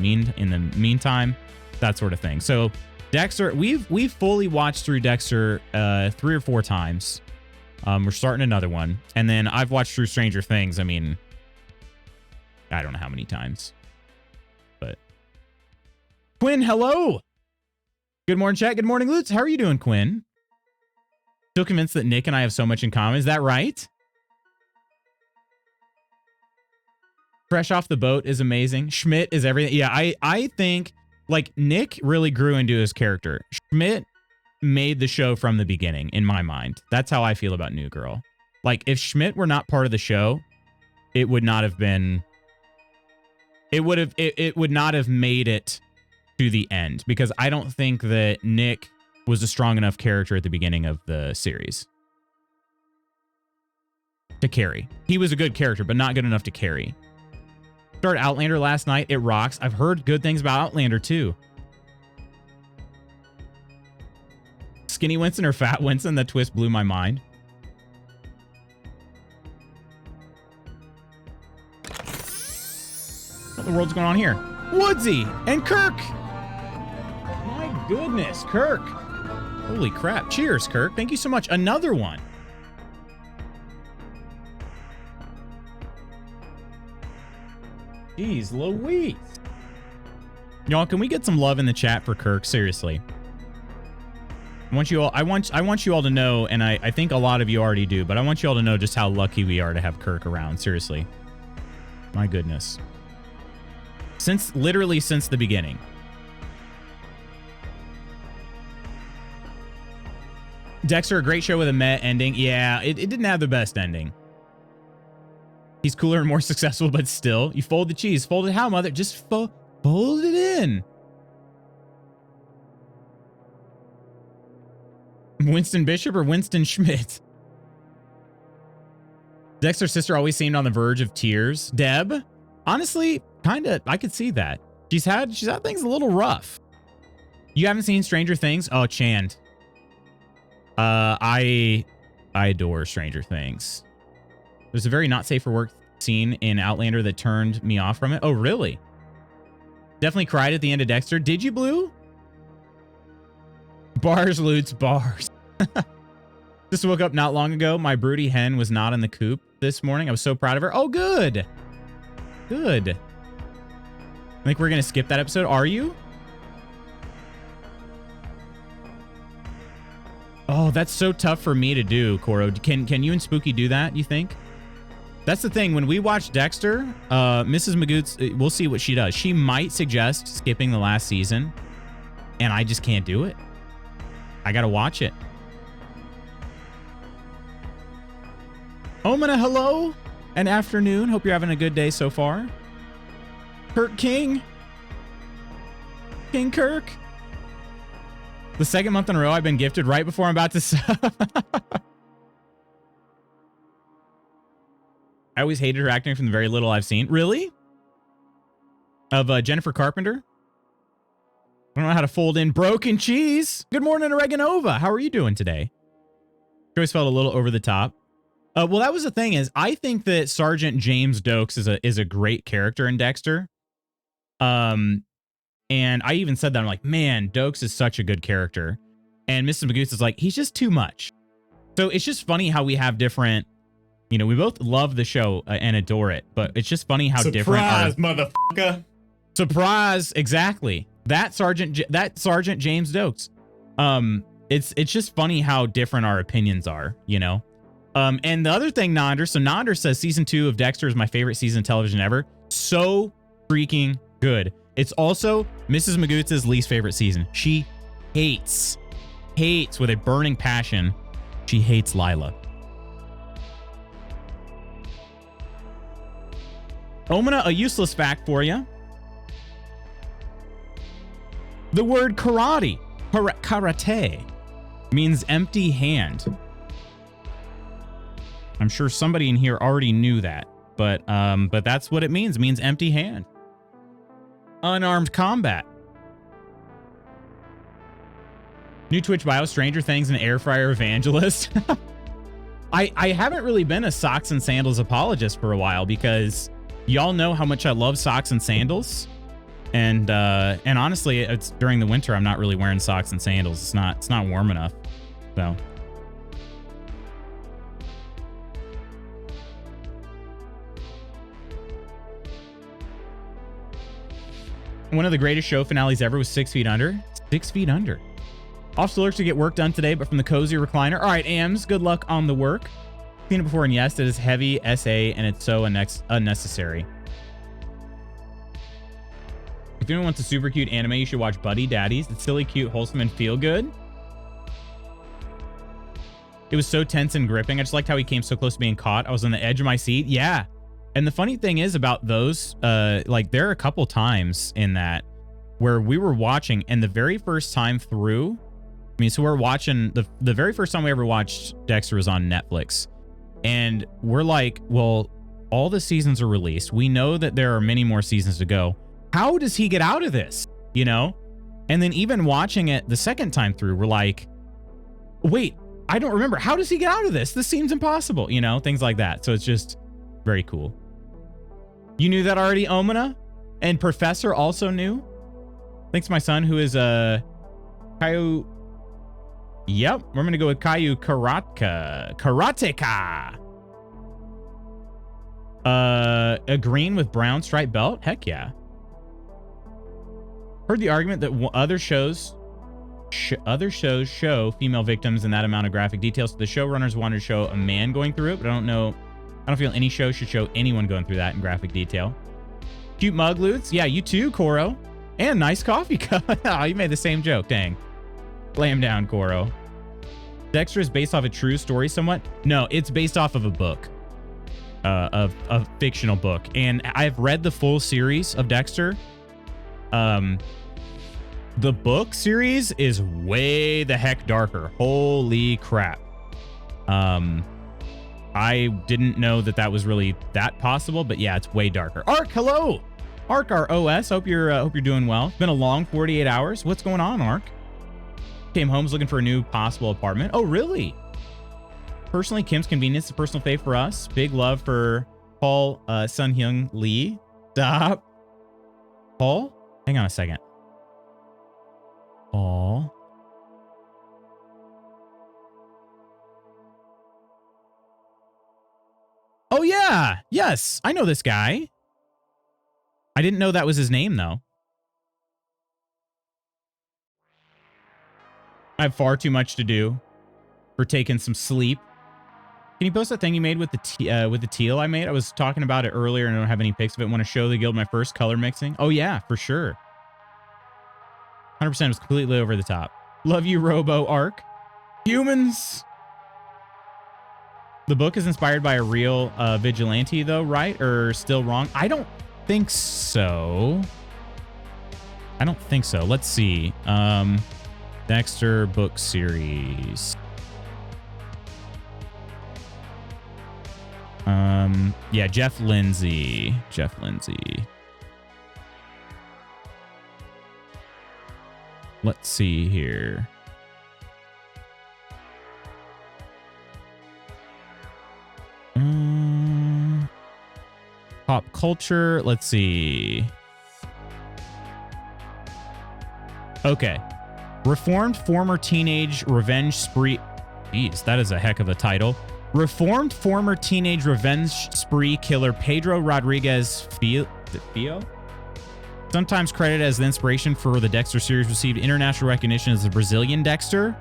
meantime, that sort of thing. So Dexter, we've fully watched through Dexter 3 or 4 times. We're starting another one, and then I've watched through Stranger Things. I mean, I don't know how many times. But Quinn, hello. Good morning, chat. Good morning, Lutz. How are you doing, Quinn? Still convinced that Nick and I have so much in common. Is that right? Fresh off the boat is amazing. Schmidt is everything. Yeah, I think like Nick really grew into his character. Schmidt made the show from the beginning in my mind. That's how I feel about New Girl. Like if Schmidt were not part of the show, it would not have been. It would not have made it to the end because I don't think that Nick was a strong enough character at the beginning of the series to carry. He was a good character, but not good enough to carry. Started Outlander last night. It rocks. I've heard good things about Outlander too. Skinny Winston or Fat Winston? That twist blew my mind. What the world's going on here? Woodsy and Kirk. My goodness, Kirk. Holy crap. Cheers, Kirk. Thank you so much. Another one. Jeez Louise. Y'all, can we get some love in the chat for Kirk? Seriously. I want you all to know, and I think a lot of you already do, but I want you all to know just how lucky we are to have Kirk around. Seriously. My goodness. Literally since the beginning. Dexter, a great show with a meh ending. Yeah, it didn't have the best ending. He's cooler and more successful, but still. You fold the cheese. Fold it how, mother? Just fold it in. Winston Bishop or Winston Schmidt? Dexter's sister always seemed on the verge of tears. Deb? Honestly, kind of, I could see that. She's had things a little rough. You haven't seen Stranger Things? Oh, Chand. I adore Stranger Things. There's a very not safe for work scene in Outlander that turned me off from it. Oh, really? Definitely cried at the end of Dexter. Did you, Blue? Bars, Lutz, bars. Just woke up not long ago. My broody hen was not in the coop this morning. I was so proud of her. Oh, good. Good. I think we're going to skip that episode. Are you? Oh, that's so tough for me to do, Koro. Can you and Spooky do that, you think? That's the thing. When we watch Dexter, Mrs. Magoots, we'll see what she does. She might suggest skipping the last season, and I just can't do it. I got to watch it. Omina, hello and afternoon. Hope you're having a good day so far. Kirk King. King Kirk. The second month in a row I've been gifted right before I'm about to sub. I always hated her acting from the very little I've seen. Really? Of Jennifer Carpenter? I don't know how to fold in broken cheese. Good morning, Oregonova. How are you doing today? Always felt a little over the top. Well, that was the thing is, I think that Sergeant James Dokes is a great character in Dexter. And I even said that. I'm like, man, Dokes is such a good character. And Mrs. Magoots is like, he's just too much. So it's just funny how we have different, you know, we both love the show and adore it, but it's just funny how different. Surprise, motherfucker. Surprise, exactly. That Sergeant James Dokes. It's just funny how different our opinions are, you know? And the other thing, Nonder, so Nonder says season 2 of Dexter is my favorite season of television ever. So freaking good. It's also Mrs. Magootz's least favorite season. She hates with a burning passion. She hates Lila. Omina, a useless fact for you. The word karate means empty hand. I'm sure somebody in here already knew that, but that's what it means. It means empty hand. Unarmed combat. New Twitch bio, Stranger Things and Air Fryer Evangelist. I haven't really been a socks and sandals apologist for a while because y'all know how much I love socks and sandals. And honestly, it's during the winter. I'm not really wearing socks and sandals. It's not warm enough. So. One of the greatest show finales ever was 6 Feet Under. 6 Feet Under. Off to lurk to get work done today, but from the cozy recliner. All right, Ams, good luck on the work. Seen it before, and yes, it is heavy SA, and it's so unnecessary. If anyone wants a super cute anime, you should watch Buddy Daddies. It's silly, cute, wholesome, and feel good. It was so tense and gripping. I just liked how he came so close to being caught. I was on the edge of my seat. Yeah. And the funny thing is about those, like there are a couple times in that where we were watching, and the very first time through, I mean, so we're watching, the very first time we ever watched Dexter was on Netflix. And we're like, well, all the seasons are released. We know that there are many more seasons to go. How does he get out of this? You know? And then even watching it the second time through, we're like, wait, I don't remember. How does he get out of this? This seems impossible, you know? Things like that. So it's just very cool. You knew that already, Omina? And Professor also knew? Thanks to my son, who is Caillou. Yep, we're gonna go with Caillou Karateka. A green with brown striped belt? Heck yeah. Heard the argument that other shows show female victims in that amount of graphic detail, so the showrunners wanted to show a man going through it, but I don't feel any show should show anyone going through that in graphic detail. Cute mug loots. Yeah, you too, Koro. And nice coffee cup. Oh, you made the same joke. Dang. Slam down, Koro. Dexter is based off a true story somewhat. No, it's based off of a book. Of a fictional book. And I've read the full series of Dexter. The book series is way the heck darker. Holy crap. I didn't know that was really that possible, but yeah, it's way darker. Ark, hello. Ark, our OS. Hope you're doing well. It's been a long 48 hours. What's going on, Ark? Came home looking for a new possible apartment. Oh, really? Personally, Kim's Convenience is a personal fave for us. Big love for Paul Sun-Hyung Lee. Stop. Paul? Hang on a second. Paul. Oh, yeah. Yes. I know this guy. I didn't know that was his name, though. I have far too much to do for taking some sleep. Can you post that thing you made with the teal I made? I was talking about it earlier and I don't have any pics of it. Want to show the guild my first color mixing? Oh, yeah, for sure. 100% was completely over the top. Love you, Robo Arc. Humans. The book is inspired by a real vigilante, though, right? Or still wrong? I don't think so. I don't think so. Let's see. Dexter book series. Yeah, Jeff Lindsay. Let's see here. Pop culture. Let's see. Okay. Reformed former teenage revenge spree. Jeez, that is a heck of a title. Reformed former teenage revenge spree killer Pedro Rodriguez Fio? Sometimes credited as the inspiration for the Dexter series, received international recognition as the Brazilian Dexter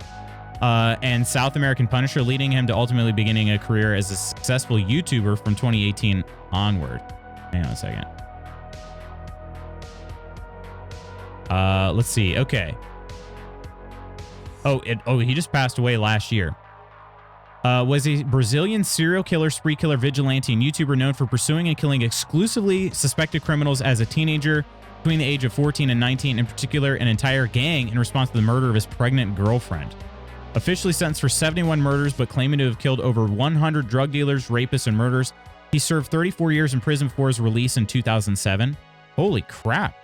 and South American Punisher, leading him to ultimately beginning a career as a successful YouTuber from 2018 onward. Hang on a second. Let's see. Okay. Oh, he just passed away last year. Was a Brazilian serial killer, spree killer, vigilante, and YouTuber known for pursuing and killing exclusively suspected criminals as a teenager between the age of 14 and 19, in particular an entire gang in response to the murder of his pregnant girlfriend. Officially sentenced for 71 murders, but claiming to have killed over 100 drug dealers, rapists, and murderers, he served 34 years in prison before his release in 2007. Holy crap.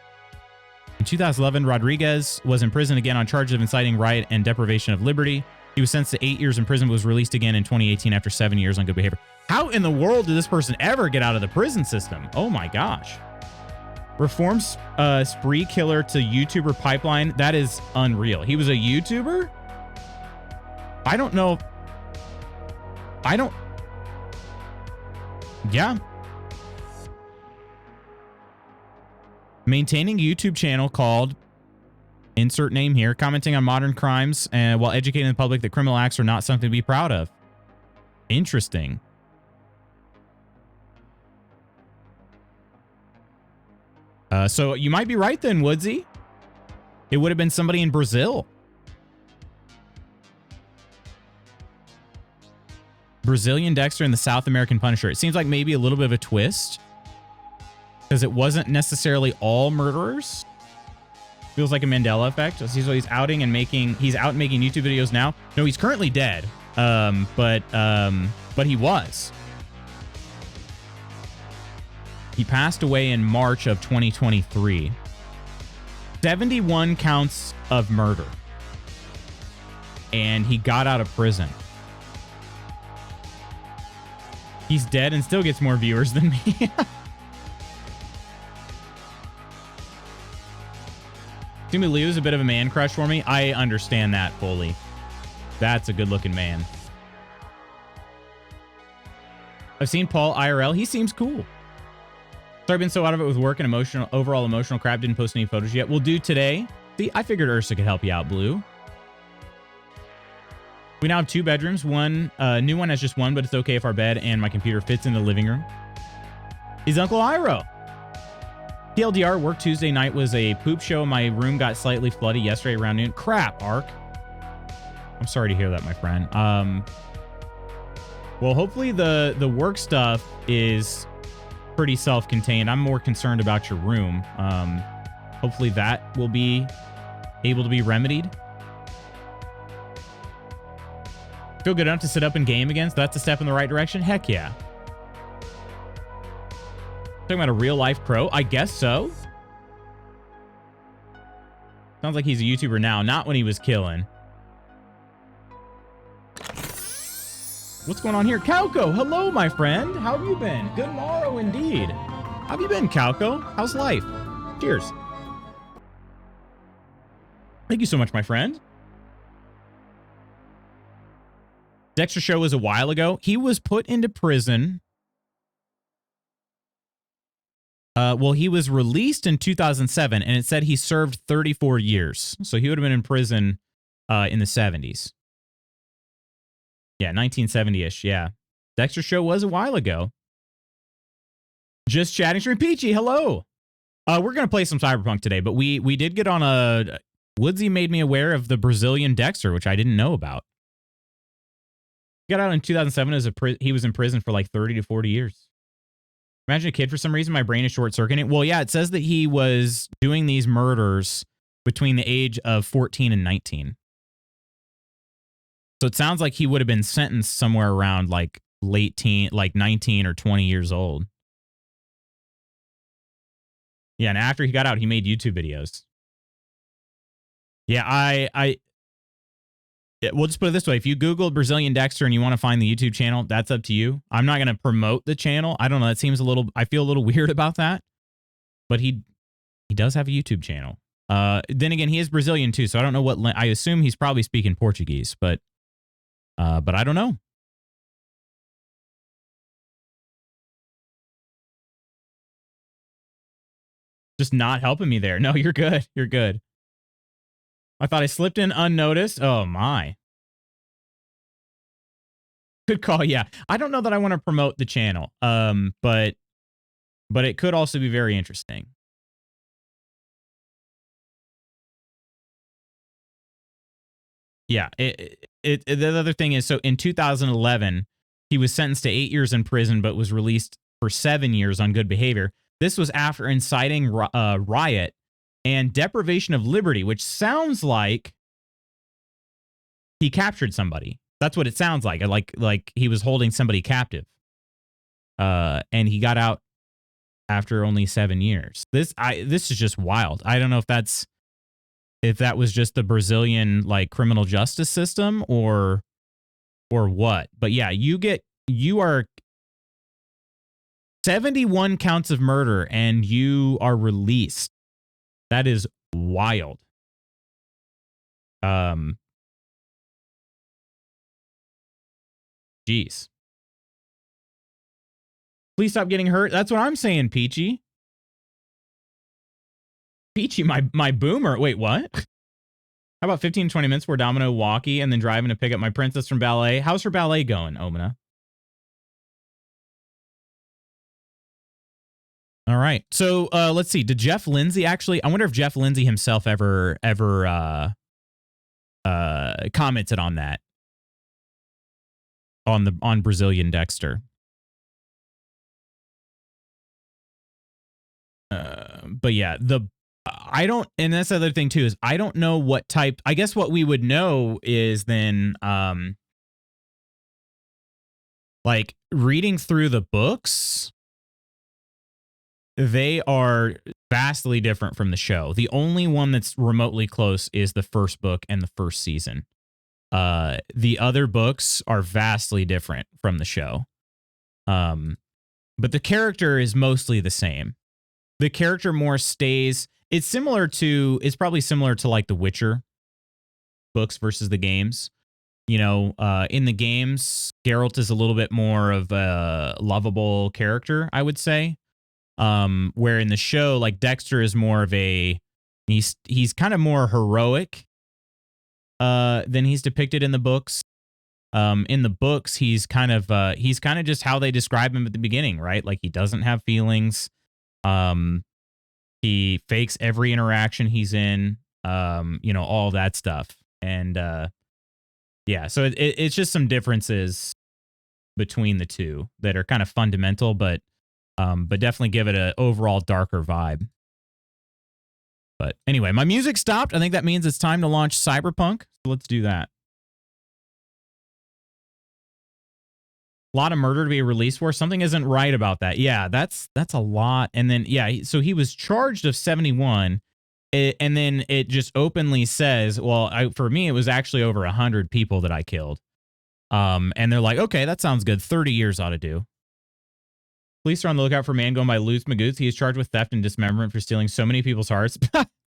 In 2011, Rodriguez was in prison again on charges of inciting riot and deprivation of liberty. He was sentenced to 8 years in prison, but was released again in 2018 after 7 years on good behavior. How in the world did this person ever get out of the prison system? Oh my gosh. Reformed spree killer to YouTuber pipeline. That is unreal. He was a YouTuber? I don't know. Yeah. Maintaining a YouTube channel called, insert name here, commenting on modern crimes and while educating the public that criminal acts are not something to be proud of. Interesting. So you might be right then, Woodsy. It would have been somebody in Brazil. Brazilian Dexter and the South American Punisher. It seems like maybe a little bit of a twist, because it wasn't necessarily all murderers. Feels like a Mandela effect. He's outing and he's out making YouTube videos now. No, he's currently dead. But he was. He passed away in March of 2023. 71 counts of murder. And he got out of prison. He's dead and still gets more viewers than me. Timmy Liu's a bit of a man crush for me. I understand that fully. That's a good looking man. I've seen Paul IRL. He seems cool. Sorry, I've been so out of it with work and overall emotional crap. Didn't post any photos yet. We'll do today. See, I figured Ursa could help you out, Blue. We now have 2 bedrooms. One new one has just one, but it's okay if our bed and my computer fits in the living room. He's Uncle Iro. TLDR, work Tuesday night was a poop show. My room got slightly flooded yesterday around noon. Crap, Ark. I'm sorry to hear that, my friend. Well, hopefully the work stuff is pretty self-contained. I'm more concerned about your room. Hopefully that will be able to be remedied. Feel good enough to sit up and game again, so that's a step in the right direction? Heck yeah. Talking about a real-life pro? I guess so. Sounds like he's a YouTuber now, not when he was killing. What's going on here? Calco, hello, my friend. How have you been? Good morrow, indeed. How have you been, Calco? How's life? Cheers. Thank you so much, my friend. Dexter show was a while ago. He was put into prison. Well, he was released in 2007, and it said he served 34 years. So he would have been in prison in the 70s. Yeah, 1970-ish, yeah. Dexter show was a while ago. Just chatting. Stream Peachy, hello. We're going to play some Cyberpunk today, but we did get on a... Woodsy made me aware of the Brazilian Dexter, which I didn't know about. He got out in 2007 as he was in prison for like 30 to 40 years. Imagine a kid, for some reason, my brain is short-circuiting. Well, yeah, it says that he was doing these murders between the age of 14 and 19. So it sounds like he would have been sentenced somewhere around like late teen, like 19 or 20 years old. Yeah, and after he got out, he made YouTube videos. Yeah, we'll just put it this way. If you Google Brazilian Dexter and you want to find the YouTube channel, that's up to you. I'm not going to promote the channel. I don't know. That seems a little, I feel a little weird about that. But he does have a YouTube channel. Then again, he is Brazilian too. So I don't know what, I assume he's probably speaking Portuguese, but I don't know. Just not helping me there. No, you're good. You're good. I thought I slipped in unnoticed. Oh, my. Good call. Yeah. I don't know that I want to promote the channel, but it could also be very interesting. yeah, the other thing is, so in 2011, he was sentenced to 8 years in prison, but was released for 7 years on good behavior. This was after inciting riot and deprivation of liberty, which sounds like he captured somebody. That's what it sounds like. Like he was holding somebody captive. And he got out after only 7 years. This is just wild. I don't know if that was just the Brazilian like criminal justice system or what. But yeah, you are 71 counts of murder and you are released. That is wild. Jeez. Please stop getting hurt. That's what I'm saying, Peachy. Peachy, my boomer. Wait, what? How about 15, 20 minutes for Domino walkie and then driving to pick up my princess from ballet? How's her ballet going, Omina? All right. So let's see. Did Jeff Lindsay actually? I wonder if Jeff Lindsay himself ever commented on that on Brazilian Dexter. But yeah, I don't, and that's the other thing too, is I don't know what type. I guess what we would know is then like reading through the books, they are vastly different from the show. The only one that's remotely close is the first book and the first season. The other books are vastly different from the show. But the character is mostly the same. The character more stays. It's probably similar to like the Witcher books versus the games. You know, in the games, Geralt is a little bit more of a lovable character, I would say. Where in the show, like Dexter is more of he's kind of more heroic than he's depicted in the books. In the books, he's kind of just how they describe him at the beginning, right? Like he doesn't have feelings. He fakes every interaction he's in, you know, all that stuff. And yeah, so it's just some differences between the two that are kind of fundamental, but definitely give it an overall darker vibe. But anyway, my music stopped. I think that means it's time to launch Cyberpunk. So let's do that. A lot of murder to be released for. Something isn't right about that. Yeah, that's a lot. And then, yeah, so he was charged of 71. And then it just openly says, well, for me, it was actually over 100 people that I killed. And they're like, okay, that sounds good. 30 years ought to do. Police are on the lookout for a man going by Lutz Magoots. He is charged with theft and dismemberment for stealing so many people's hearts.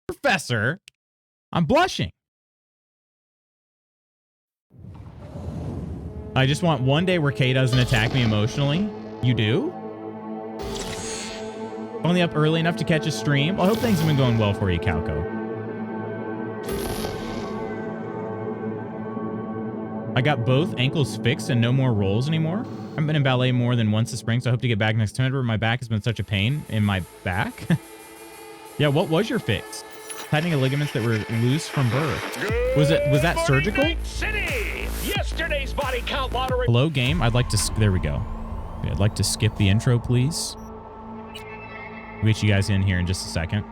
Professor, I'm blushing. I just want one day where Kay doesn't attack me emotionally. You do? Only up early enough to catch a stream. I hope things have been going well for you, Calco. I got both ankles fixed and no more rolls anymore. I haven't been in ballet more than once this spring, so I hope to get back next September. My back has been such a pain in my back. Yeah, what was your fix? Tightening of ligaments that were loose from birth. Was that surgical? Yesterday's body count lottery. Hello, game. I'd like to. There we go. Okay, I'd like to skip the intro, please. We'll get you guys in here in just a second.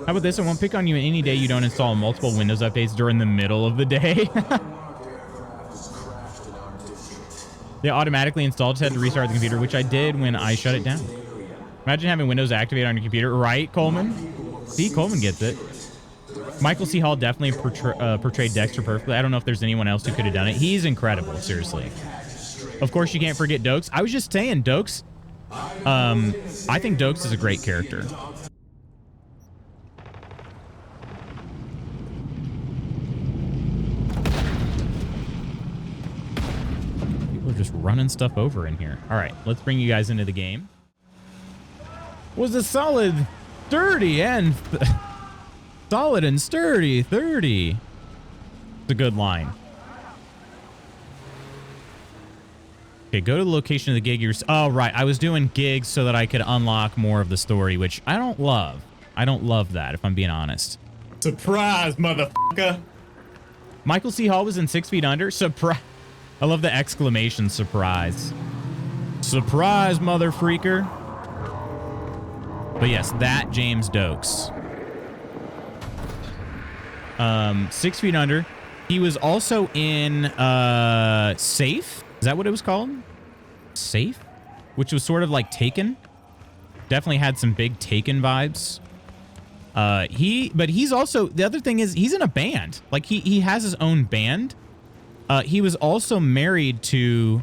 How about this? I won't pick on you any day you don't install multiple Windows updates during the middle of the day. They automatically installed. Just had to restart the computer, which I did when I shut it down. Imagine having Windows activated on your computer, right, Coleman? See, Coleman gets it. Michael C. Hall definitely portrayed Dexter perfectly. I don't know if there's anyone else who could have done it. He's incredible, seriously. Of course, you can't forget Dokes. I was just saying, Dokes. I think Dokes is a great character. People are just running stuff over in here. All right, let's bring you guys into the game. Was a solid 30 and... solid and sturdy 30. It's a good line. Okay, go to the location of the gig. Oh, right. I was doing gigs so that I could unlock more of the story, which I don't love. I don't love that, if I'm being honest. Surprise, motherfucker. Michael C. Hall was in 6 Feet Under. Surprise. I love the exclamation surprise. Surprise, mother freaker. But yes, that James Dokes. 6 Feet Under. He was also in Safe. Is that what it was called? Safe? Which was sort of like Taken. Definitely had some big Taken vibes. But he's also, the other thing is he's in a band. Like he has his own band. He was also married to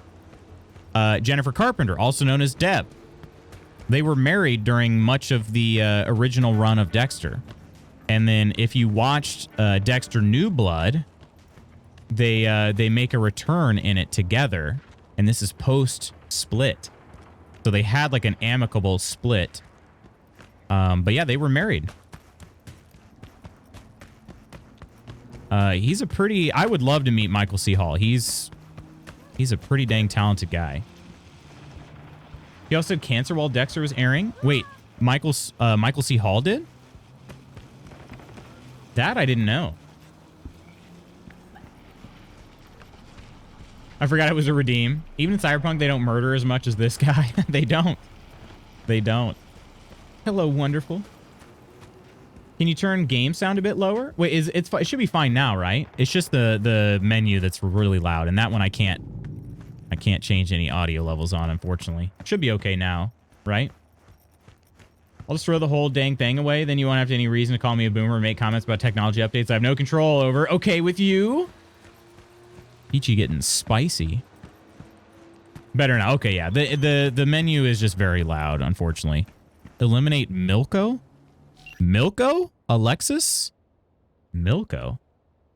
Jennifer Carpenter, also known as Deb. They were married during much of the original run of Dexter. And then if you watched Dexter New Blood, they make a return in it together. And this is post-split. So they had like an amicable split. But yeah, they were married. He's a pretty... I would love to meet Michael C. Hall. He's a pretty dang talented guy. He also had cancer while Dexter was airing. Wait, Michael C. Hall did? That I didn't know. I forgot it was a redeem. Even in Cyberpunk, they don't murder as much as this guy. They don't. They don't. Hello, wonderful. Can you turn game sound a bit lower? Wait, it should be fine now, right? It's just the menu that's really loud, and that one I can't change any audio levels on, unfortunately. Should be okay now, right? I'll just throw the whole dang thing away. Then you won't have any reason to call me a boomer or make comments about technology updates I have no control over. Okay with you? Peachy getting spicy. Better now. Okay, yeah. The menu is just very loud, unfortunately. Eliminate Milko? Milko? Alexis? Milko?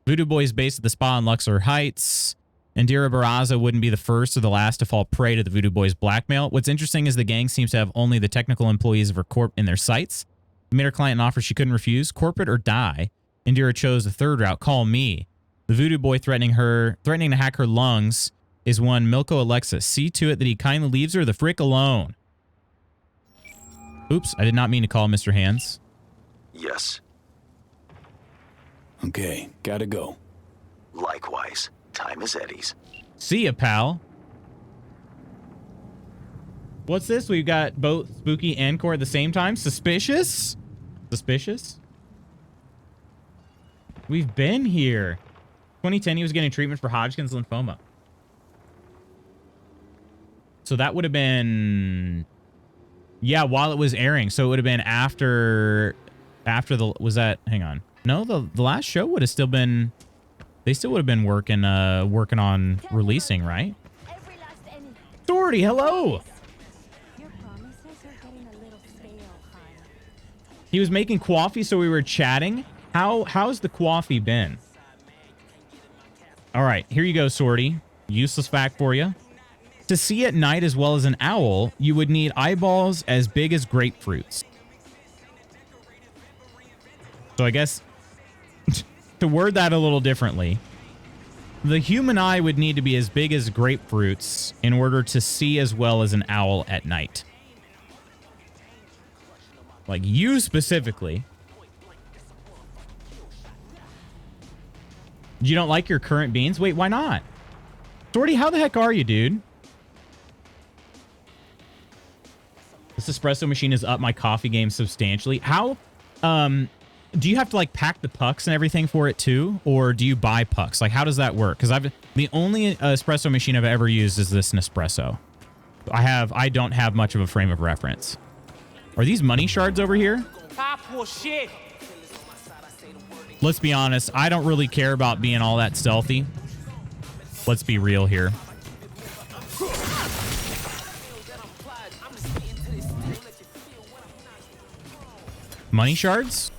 Voodoo Boy is based at the spa in Luxor Heights. Indira Barraza wouldn't be the first or the last to fall prey to the Voodoo Boys' blackmail. What's interesting is the gang seems to have only the technical employees of her corp in their sights. We made her client an offer she couldn't refuse. Corporate or die. Indira chose the third route. Call me. The Voodoo Boy threatening to hack her lungs is one Milko Alexis. See to it that he kindly leaves her the frick alone. Oops, I did not mean to call Mr. Hands. Yes. Okay, gotta go. Likewise. Time is Eddie's. See ya, pal. What's this? We've got both Spooky and Core at the same time. Suspicious? Suspicious? We've been here. 2010, he was getting treatment for Hodgkin's lymphoma. So that would have been... Yeah, while it was airing. So it would have been after the... Was that... Hang on. No, the last show would have still been... They still would have been working on releasing, right? Doherty, hello! He was making coffee, so we were chatting. How's the coffee been? All right, here you go, Sorty. Useless fact for you. To see at night as well as an owl, you would need eyeballs as big as grapefruits. So I guess... To word that a little differently, the human eye would need to be as big as grapefruits in order to see as well as an owl at night. Like you specifically. You don't like your current beans? Wait, why not? Sorty, how the heck are you, dude? This espresso machine has upped my coffee game substantially. How, do you have to like pack the pucks and everything for it too? Or do you buy pucks? Like, how does that work? Because the only espresso machine I've ever used is this Nespresso. I don't have much of a frame of reference. Are these money shards over here? Let's be honest. I don't really care about being all that stealthy. Let's be real here. Money shards?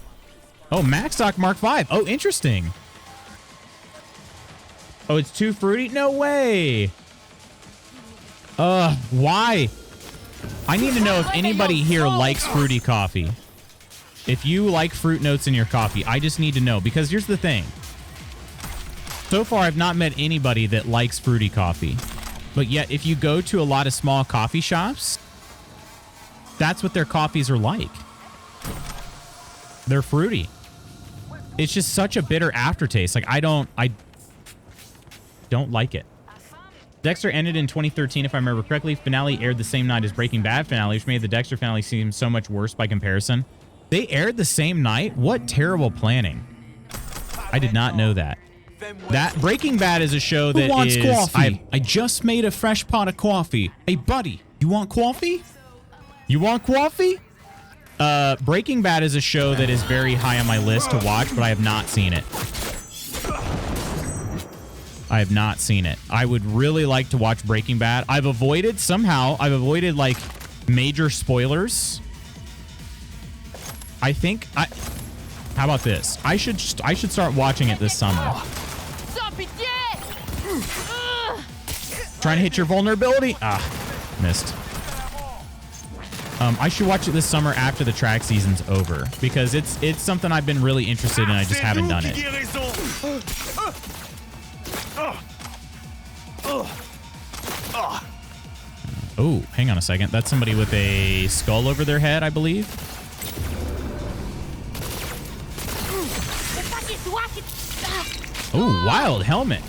Oh, Max Stock Mark V. Oh, interesting. Oh, it's too fruity? No way. Why? I need to know if anybody here likes fruity coffee. If you like fruit notes in your coffee, I just need to know. Because here's the thing. So far, I've not met anybody that likes fruity coffee. But yet, if you go to a lot of small coffee shops, that's what their coffees are like. They're fruity. It's just such a bitter aftertaste. Like, I don't like it. Dexter ended in 2013, if I remember correctly. Finale aired the same night as Breaking Bad finale, which made the Dexter finale seem so much worse by comparison. They aired the same night? What terrible planning. I did not know that. That Breaking Bad is a show that Who wants is... coffee? I just made a fresh pot of coffee. Hey, buddy, you want coffee? You want coffee? Breaking Bad is a show that is very high on my list to watch, but I have not seen it. I have not seen it. I would really like to watch Breaking Bad. I've avoided like major spoilers. How about this? I should start watching it this summer. Trying to hit your vulnerability. Ah, missed. I should watch it this summer after the track season's over because it's something I've been really interested in. I just haven't done it. Oh, hang on a second. That's somebody with a skull over their head, I believe. Oh, wild helmet.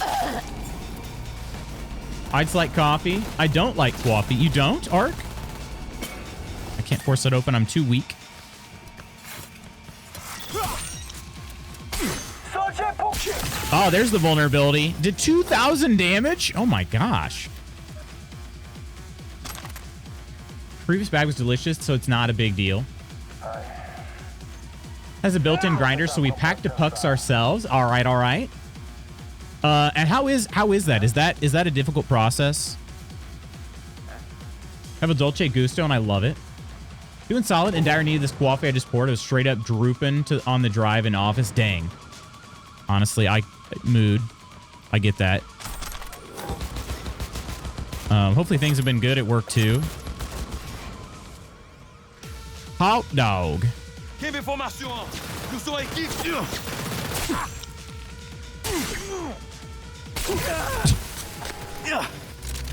I just like coffee. I don't like coffee. You don't, Ark? I can't force it open. I'm too weak. Oh, there's the vulnerability. Did 2,000 damage? Oh my gosh. Previous bag was delicious, so it's not a big deal. Has a built-in grinder, so we pack the pucks ourselves. All right, all right. And how is that? Is that a difficult process? I have a Dolce Gusto, and I love it. Doing solid. In dire need of this coffee I just poured. It was straight up drooping on the drive in office. Dang. Honestly, mood. I get that. Hopefully things have been good at work too. Hot dog.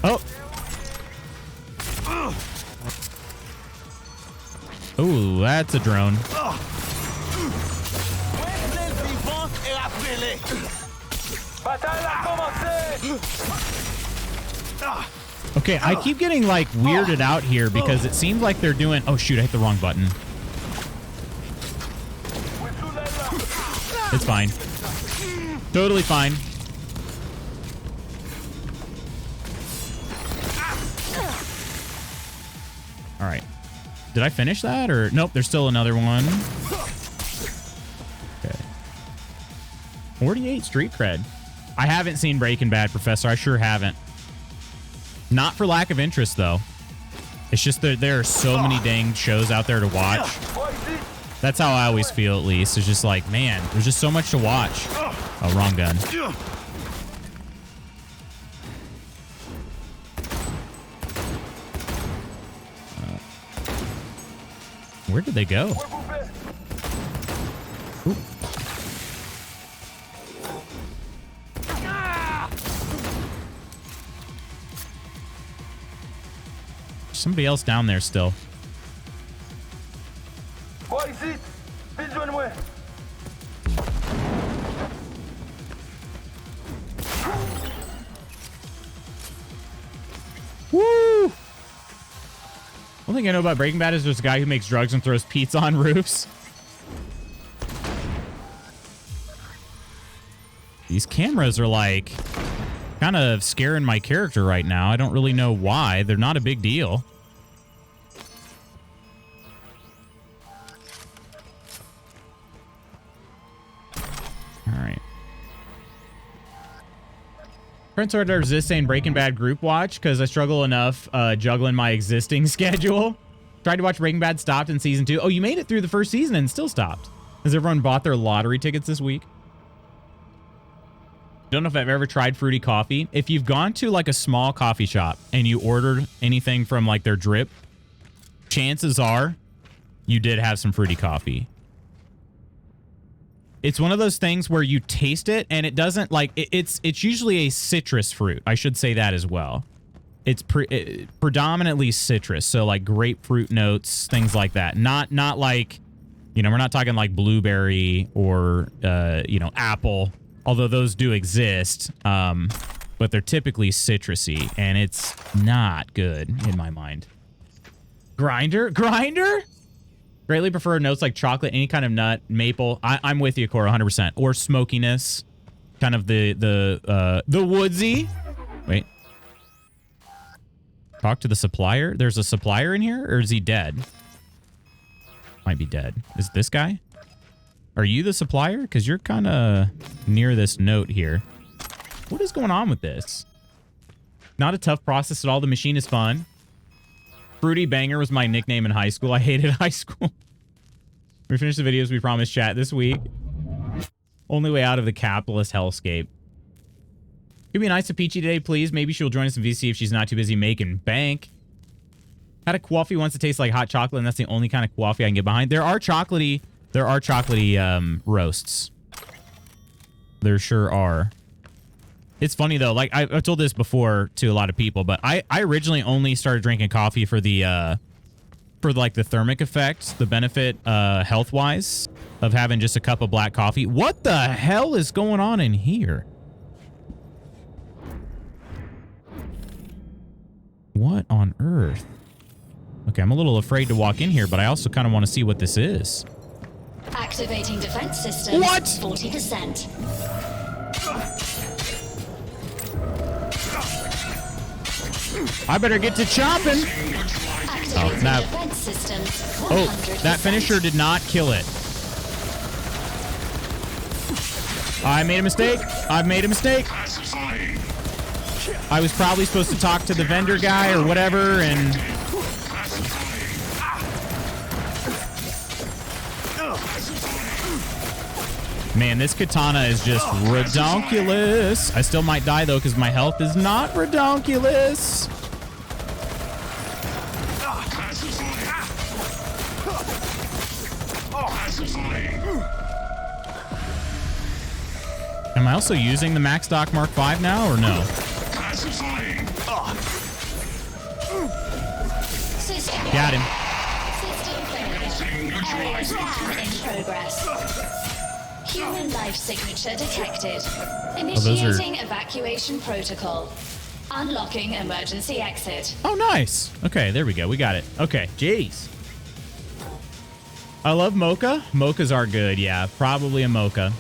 Oh. Ooh, that's a drone. Okay, I keep getting like weirded out here because it seems like they're doing... Oh shoot, I hit the wrong button. It's fine. Totally fine. All right. Did I finish that or... Nope, there's still another one. Okay. 48 street cred. I haven't seen Breaking Bad, Professor. I sure haven't. Not for lack of interest, though. It's just that there are so many dang shows out there to watch. That's how I always feel, at least. It's just like, man, there's just so much to watch. Oh, wrong gun. Where did they go? Ooh. Somebody else down there still. Woo! One thing I know about Breaking Bad is there's a guy who makes drugs and throws pizza on roofs. These cameras are like kind of scaring my character right now. I don't really know why. They're not a big deal. All right. Friends started to resist saying Breaking Bad group watch because I struggle enough juggling my existing schedule. Tried to watch Breaking Bad, stopped in season 2. Oh, you made it through the first season and still stopped. Has everyone bought their lottery tickets this week? Don't know if I've ever tried fruity coffee. If you've gone to like a small coffee shop and you ordered anything from like their drip, chances are you did have some fruity coffee. It's one of those things where you taste it and it doesn't like it's usually a citrus fruit. I should say that as well. It's predominantly citrus, so like grapefruit notes, things like that. Not like, you know, we're not talking like blueberry or you know, apple, although those do exist. but they're typically citrusy, and it's not good in my mind. Grinder? Grinder? Greatly prefer notes like chocolate, any kind of nut, maple. I'm with you, Cora, 100%. Or smokiness. Kind of the woodsy. Wait. Talk to the supplier? There's a supplier in here, or is he dead? Might be dead. Is this guy? Are you the supplier? Because you're kind of near this note here. What is going on with this? Not a tough process at all. The machine is fun. Fruity Banger was my nickname in high school. I hated high school. We finished the videos we promised chat this week. Only way out of the capitalist hellscape. Give me a nice to Peachy today, please. Maybe she'll join us in VC if she's not too busy making bank. Had a coffee once that tastes like hot chocolate, and that's the only kind of coffee I can get behind. There are chocolatey roasts. There sure are. It's funny though, like I've told this before to a lot of people, but I originally only started drinking coffee for the like the thermic effect, the benefit health wise of having just a cup of black coffee. What the hell is going on in here? What on earth? Okay, I'm a little afraid to walk in here, but I also kind of want to see what this is. Activating defense systems. What? 40%. I better get to chopping. Activating defense systems. 100%. Oh, that finisher did not kill it. I made a mistake. I've made a mistake. I was probably supposed to talk to the vendor guy or whatever, and... Man, this katana is just redonkulous. I still might die, though, because my health is not redonkulous. Am I also using the Max Dock Mark V now, or no? Got him. In progress. Human life signature detected. those are- Initiating evacuation protocol. Unlocking emergency exit. Oh, nice. Okay, there we go. We got it. Okay, jeez. I love mocha. Mochas are good, yeah. Probably a mocha.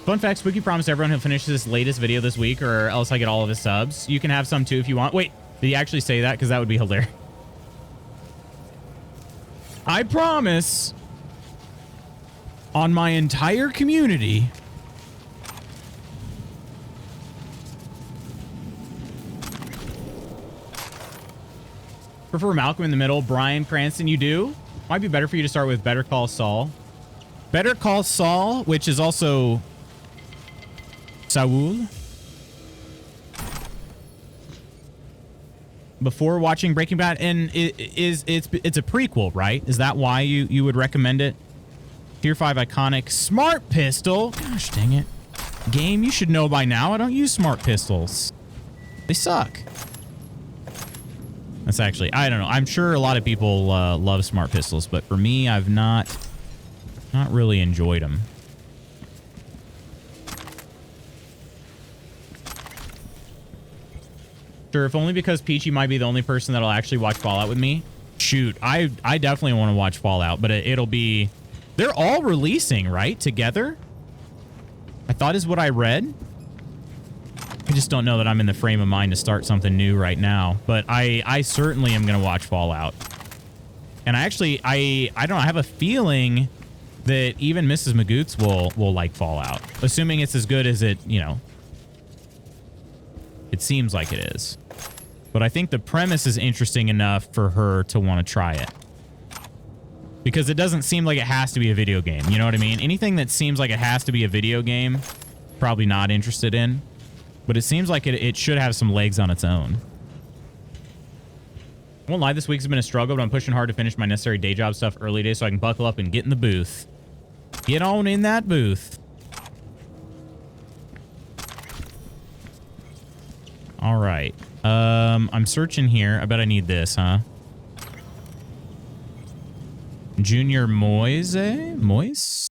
Fun fact, Spooky promised everyone he'll finish this latest video this week, or else I get all of his subs. You can have some too if you want. Wait, did he actually say that? Because that would be hilarious. I promise on my entire community. Prefer Malcolm in the middle. Bryan Cranston, you do? Might be better for you to start with Better Call Saul. Better Call Saul, which is also Saul. Before watching Breaking Bad, and it's a prequel, right? Is that why you would recommend it? Tier 5 iconic smart pistol. Gosh dang it. Game, you should know by now. I don't use smart pistols. They suck. That's actually, I don't know. I'm sure a lot of people love smart pistols, but for me, I've not really enjoyed them. Sure, if only because Peachy might be the only person that'll actually watch Fallout with me. Shoot, I definitely want to watch Fallout, but it'll be... They're all releasing, right? Together? I thought is what I read. I just don't know that I'm in the frame of mind to start something new right now. But I certainly am going to watch Fallout. And I don't know, I have a feeling that even Mrs. Magoots will like Fallout. Assuming it's as good as it, you know, it seems like it is. But I think the premise is interesting enough for her to want to try it. Because it doesn't seem like it has to be a video game. You know what I mean? Anything that seems like it has to be a video game, probably not interested in. But it seems like it should have some legs on its own. I won't lie, this week's been a struggle, but I'm pushing hard to finish my necessary day job stuff early days so I can buckle up and get in the booth. Get on in that booth. All right. I'm searching here. I bet I need this, huh? Junior Moise? Moise?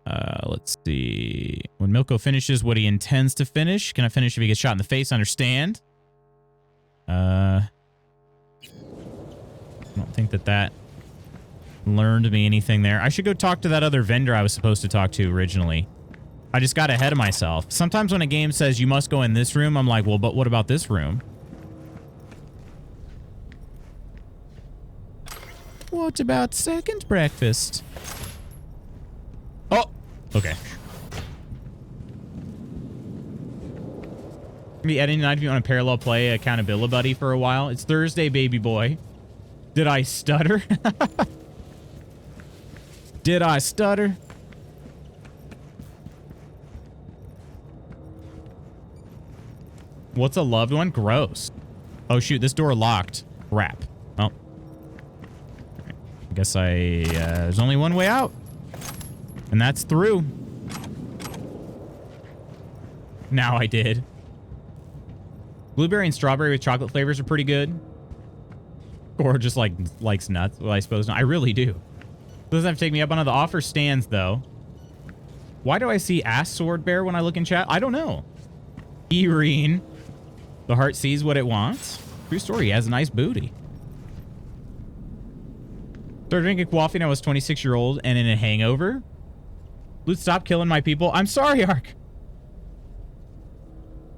Let's see. When Milko finishes what he intends to finish. Can I finish if he gets shot in the face? Understand. I don't think that learned me anything there. I should go talk to that other vendor I was supposed to talk to originally. I just got ahead of myself. Sometimes when a game says you must go in this room, I'm like, well, but what about this room? What about second breakfast? Oh, okay. Be editing tonight if you want to parallel play Accountability Buddy for a while. It's Thursday, baby boy. Did I stutter? Did I stutter? What's a loved one? Gross. Oh, shoot. This door locked. Crap. Well. I guess there's only one way out. And that's through. Now I did. Blueberry and strawberry with chocolate flavors are pretty good. Or just likes nuts. Well, I suppose not. I really do. Doesn't have to take me up on the offer stands, though. Why do I see ass sword bear when I look in chat? I don't know. Irene. The heart sees what it wants. True story. He has a nice booty. Started drinking coffee when I was 26-year-old and in a hangover. Loot, stop killing my people. I'm sorry, Ark.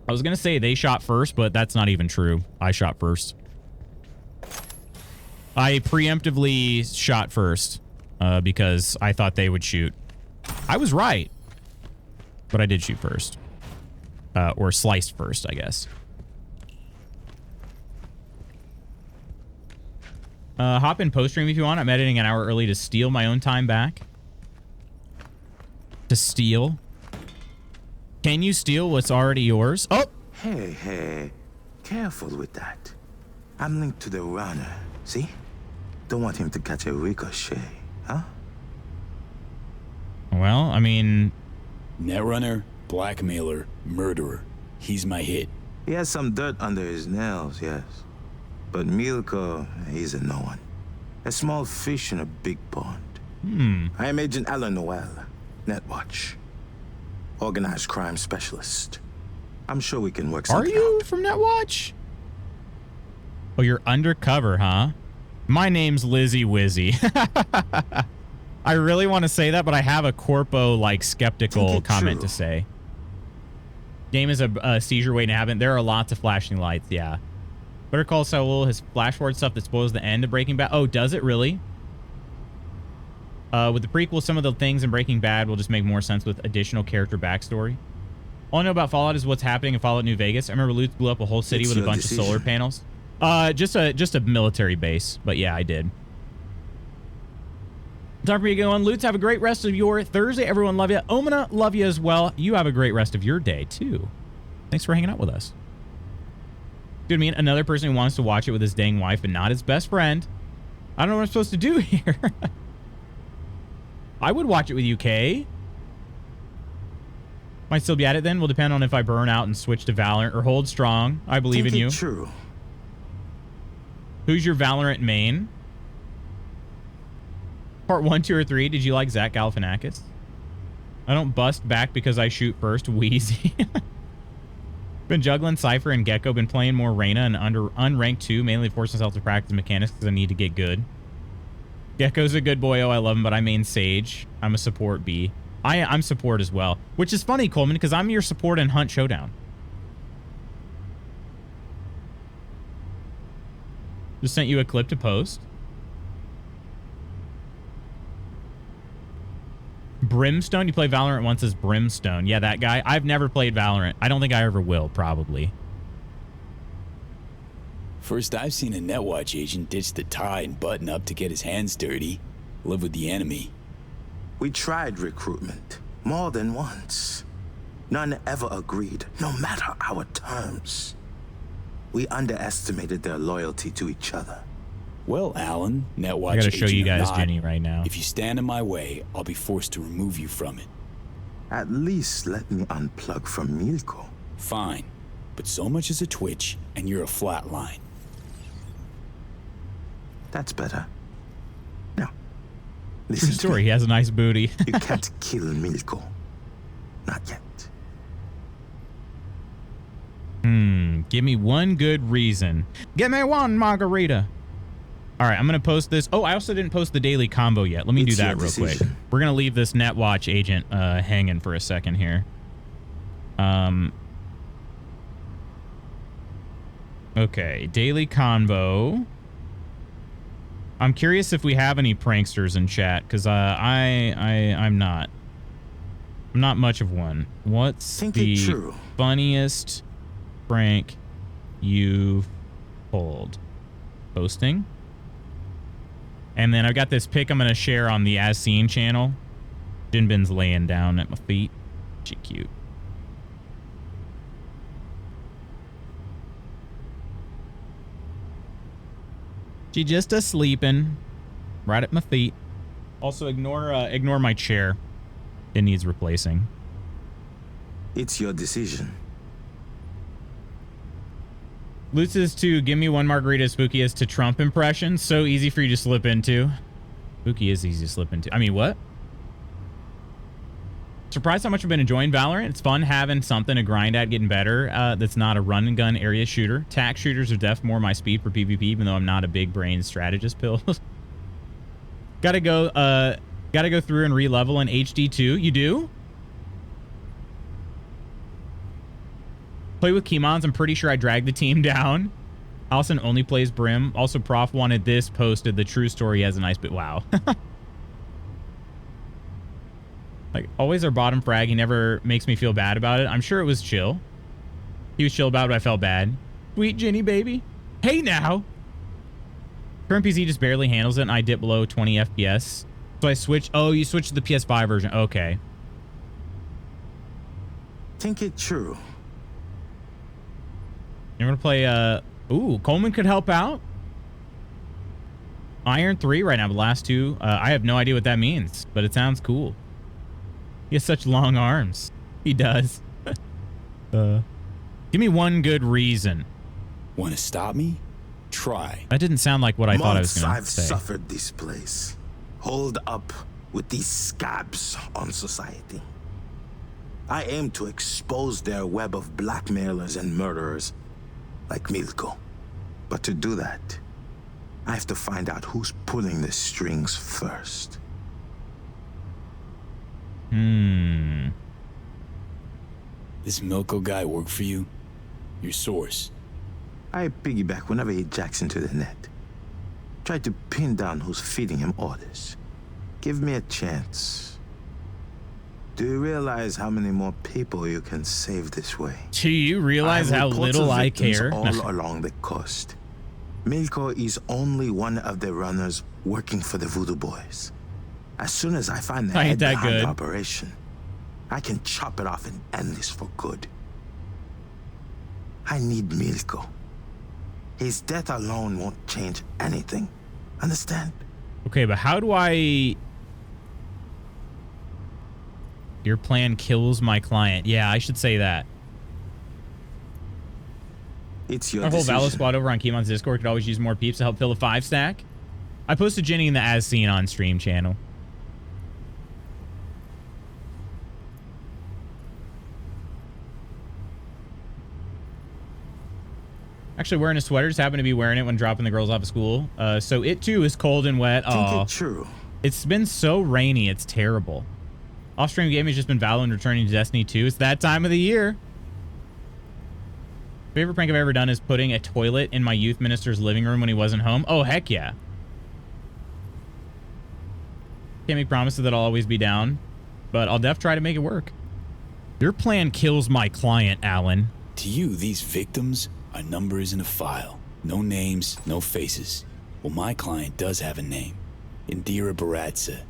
I was going to say they shot first, but that's not even true. I shot first. I preemptively shot first because I thought they would shoot. I was right, but I did shoot first. Or sliced first, I guess. Hop in post-stream if you want. I'm editing an hour early to steal my own time back. To steal? Can you steal what's already yours? Oh! Hey. Careful with that. I'm linked to the runner. See? Don't want him to catch a ricochet, huh? Well, I mean... Netrunner, blackmailer, murderer. He's my hit. He has some dirt under his nails, yes. But Milko, he's a no one. A small fish in a big pond. I am Agent Alan Noel, Netwatch. Organized crime specialist. I'm sure we can work something out. Are you from Netwatch? Oh, you're undercover, huh? My name's Lizzie Wizzy. I really want to say that, but I have a corpo, skeptical comment to say. Game is a seizure waiting to happen. There are lots of flashing lights, yeah. Better Call Saul has flash forward stuff that spoils the end of Breaking Bad. Oh, does it really? With the prequel, some of the things in Breaking Bad will just make more sense with additional character backstory. All I know about Fallout is what's happening in Fallout New Vegas. I remember Lutz blew up a whole city with a bunch of solar panels. Just a military base, but yeah, I did. Time for me to go on. Lutz, have a great rest of your Thursday. Everyone love you. Omina, love you as well. You have a great rest of your day, too. Thanks for hanging out with us. Dude, I mean, another person who wants to watch it with his dang wife and not his best friend. I don't know what I'm supposed to do here. I would watch it with UK. Might still be at it then. Will depend on if I burn out and switch to Valorant or hold strong. I believe in you. True. Who's your Valorant main? Part 1, 2, or 3. Did you like Zach Galifianakis? I don't bust back because I shoot first. Wheezy. Been juggling Cypher and Gecko. Been playing more Reyna and unranked 2. Mainly forcing myself to practice mechanics because I need to get good. Gecko's a good boy. Oh, I love him, but I main Sage. I'm a support B. I'm support as well. Which is funny, Coleman, because I'm your support in Hunt Showdown. Just sent you a clip to post. Brimstone? You play Valorant once as Brimstone. Yeah, that guy. I've never played Valorant. I don't think I ever will, probably. First I've seen a Netwatch agent ditch the tie and button up to get his hands dirty. Live with the enemy. We tried recruitment more than once. None ever agreed, no matter our terms. We underestimated their loyalty to each other. Well, Alan, Netwatch I gotta show agent you guys or not, Jenny right now. If you stand in my way, I'll be forced to remove you from it. At least let me unplug from Milko. Fine, but so much as a twitch, and you're a flatline. That's better. Now, Listen True to story. me. He has a nice booty. You can't kill Milko. Not yet. Give me one good reason. Give me one margarita. All right, I'm going to post this. Oh, I also didn't post the daily combo yet. Let me do that real quick. We're going to leave this Netwatch agent hanging for a second here. Okay, daily convo. I'm curious if we have any pranksters in chat, because I'm not much of one. What's the funniest prank you've pulled? Posting. And then I've got this pic I'm going to share on the As Seen channel. Jinbin's laying down at my feet. She cute. She just a-sleeping right at my feet. Also, ignore my chair. It needs replacing. It's your decision. Lutz is to give me one margarita. Spooky is to Trump impression. So easy for you to slip into. Spooky is easy to slip into. I mean, what? Surprised how much I've been enjoying Valorant. It's fun having something to grind at, getting better. That's not a run and gun area shooter. Tac shooters are def more my speed for PvP, even though I'm not a big brain strategist pill. Gotta go through and re-level in HD2. You do? Play with Keymons. I'm pretty sure I dragged the team down. Allison only plays Brim. Also, Prof wanted this posted. The true story has a nice bit. Wow. Like, always our bottom frag. He never makes me feel bad about it. I'm sure it was chill. He was chill about it, but I felt bad. Sweet Ginny, baby. Hey, now. Current PC just barely handles it, and I dip below 20 FPS. So I switch. Oh, you switched to the PS5 version. Okay. Think it true. You're going to play, ooh, Coleman could help out. Iron 3 right now, the last two. I have no idea what that means, but it sounds cool. He has such long arms. He does. Give me one good reason. Want to stop me? Try. That didn't sound like what I thought I was going to say. I've suffered this place. Hold up with these scabs on society. I aim to expose their web of blackmailers and murderers like Milko. But to do that, I have to find out who's pulling the strings first. This Milko guy work for you? Your source? I piggyback whenever he jacks into the net. Try to pin down who's feeding him orders. Give me a chance. Do you realize how many more people you can save this way? Do you realize how little I care? All along the coast. Milko is only one of the runners working for the Voodoo Boys. As soon as I find the head behind the operation, I can chop it off and end this for good. I need Milko. His death alone won't change anything. Understand? Okay, but how do I... Your plan kills my client. Yeah, I should say that. It's your Our whole decision. Valor squad over on Keymon's Discord could always use more peeps to help fill the 5-stack. I posted Jenny in the As Seen on stream channel. Actually wearing a sweater, just happened to be wearing it when dropping the girls off of school. So it too is cold and wet. Think it true. It's been so rainy, it's terrible. Off-stream gaming has just been Valorant returning to Destiny 2. It's that time of the year. Favorite prank I've ever done is putting a toilet in my youth minister's living room when he wasn't home. Oh, heck yeah. Can't make promises that I'll always be down, but I'll def try to make it work. Your plan kills my client, Alan. To you, these victims are numbers in a file. No names, no faces. Well, my client does have a name. Indira Baratza.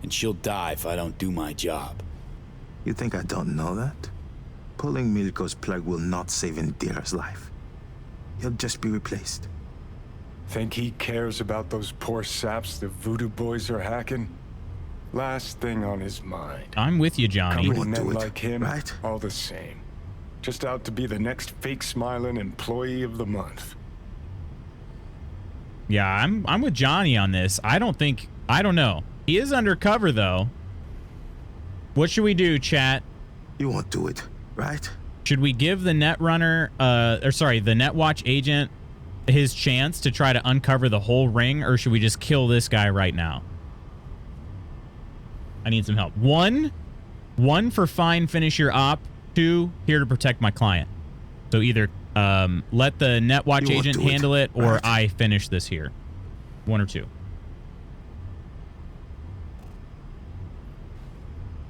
And she'll die if I don't do my job. You think I don't know that? Pulling Milko's plug will not save Indira's life. He'll just be replaced. Think he cares about those poor saps the Voodoo Boys are hacking? Last thing on his mind. I'm with you, Johnny. Company men like him, right? all the same. Just out to be the next fake smiling employee of the month. Yeah, I'm with Johnny on this. I don't know. He is undercover, though. What should we do, chat? You won't do it, right? Should we give the Netrunner, the Netwatch agent his chance to try to uncover the whole ring, or should we just kill this guy right now? I need some help. One for fine, finish your op. 2, here to protect my client. So either let the Netwatch agent handle it, or right. I finish this here. 1 or 2.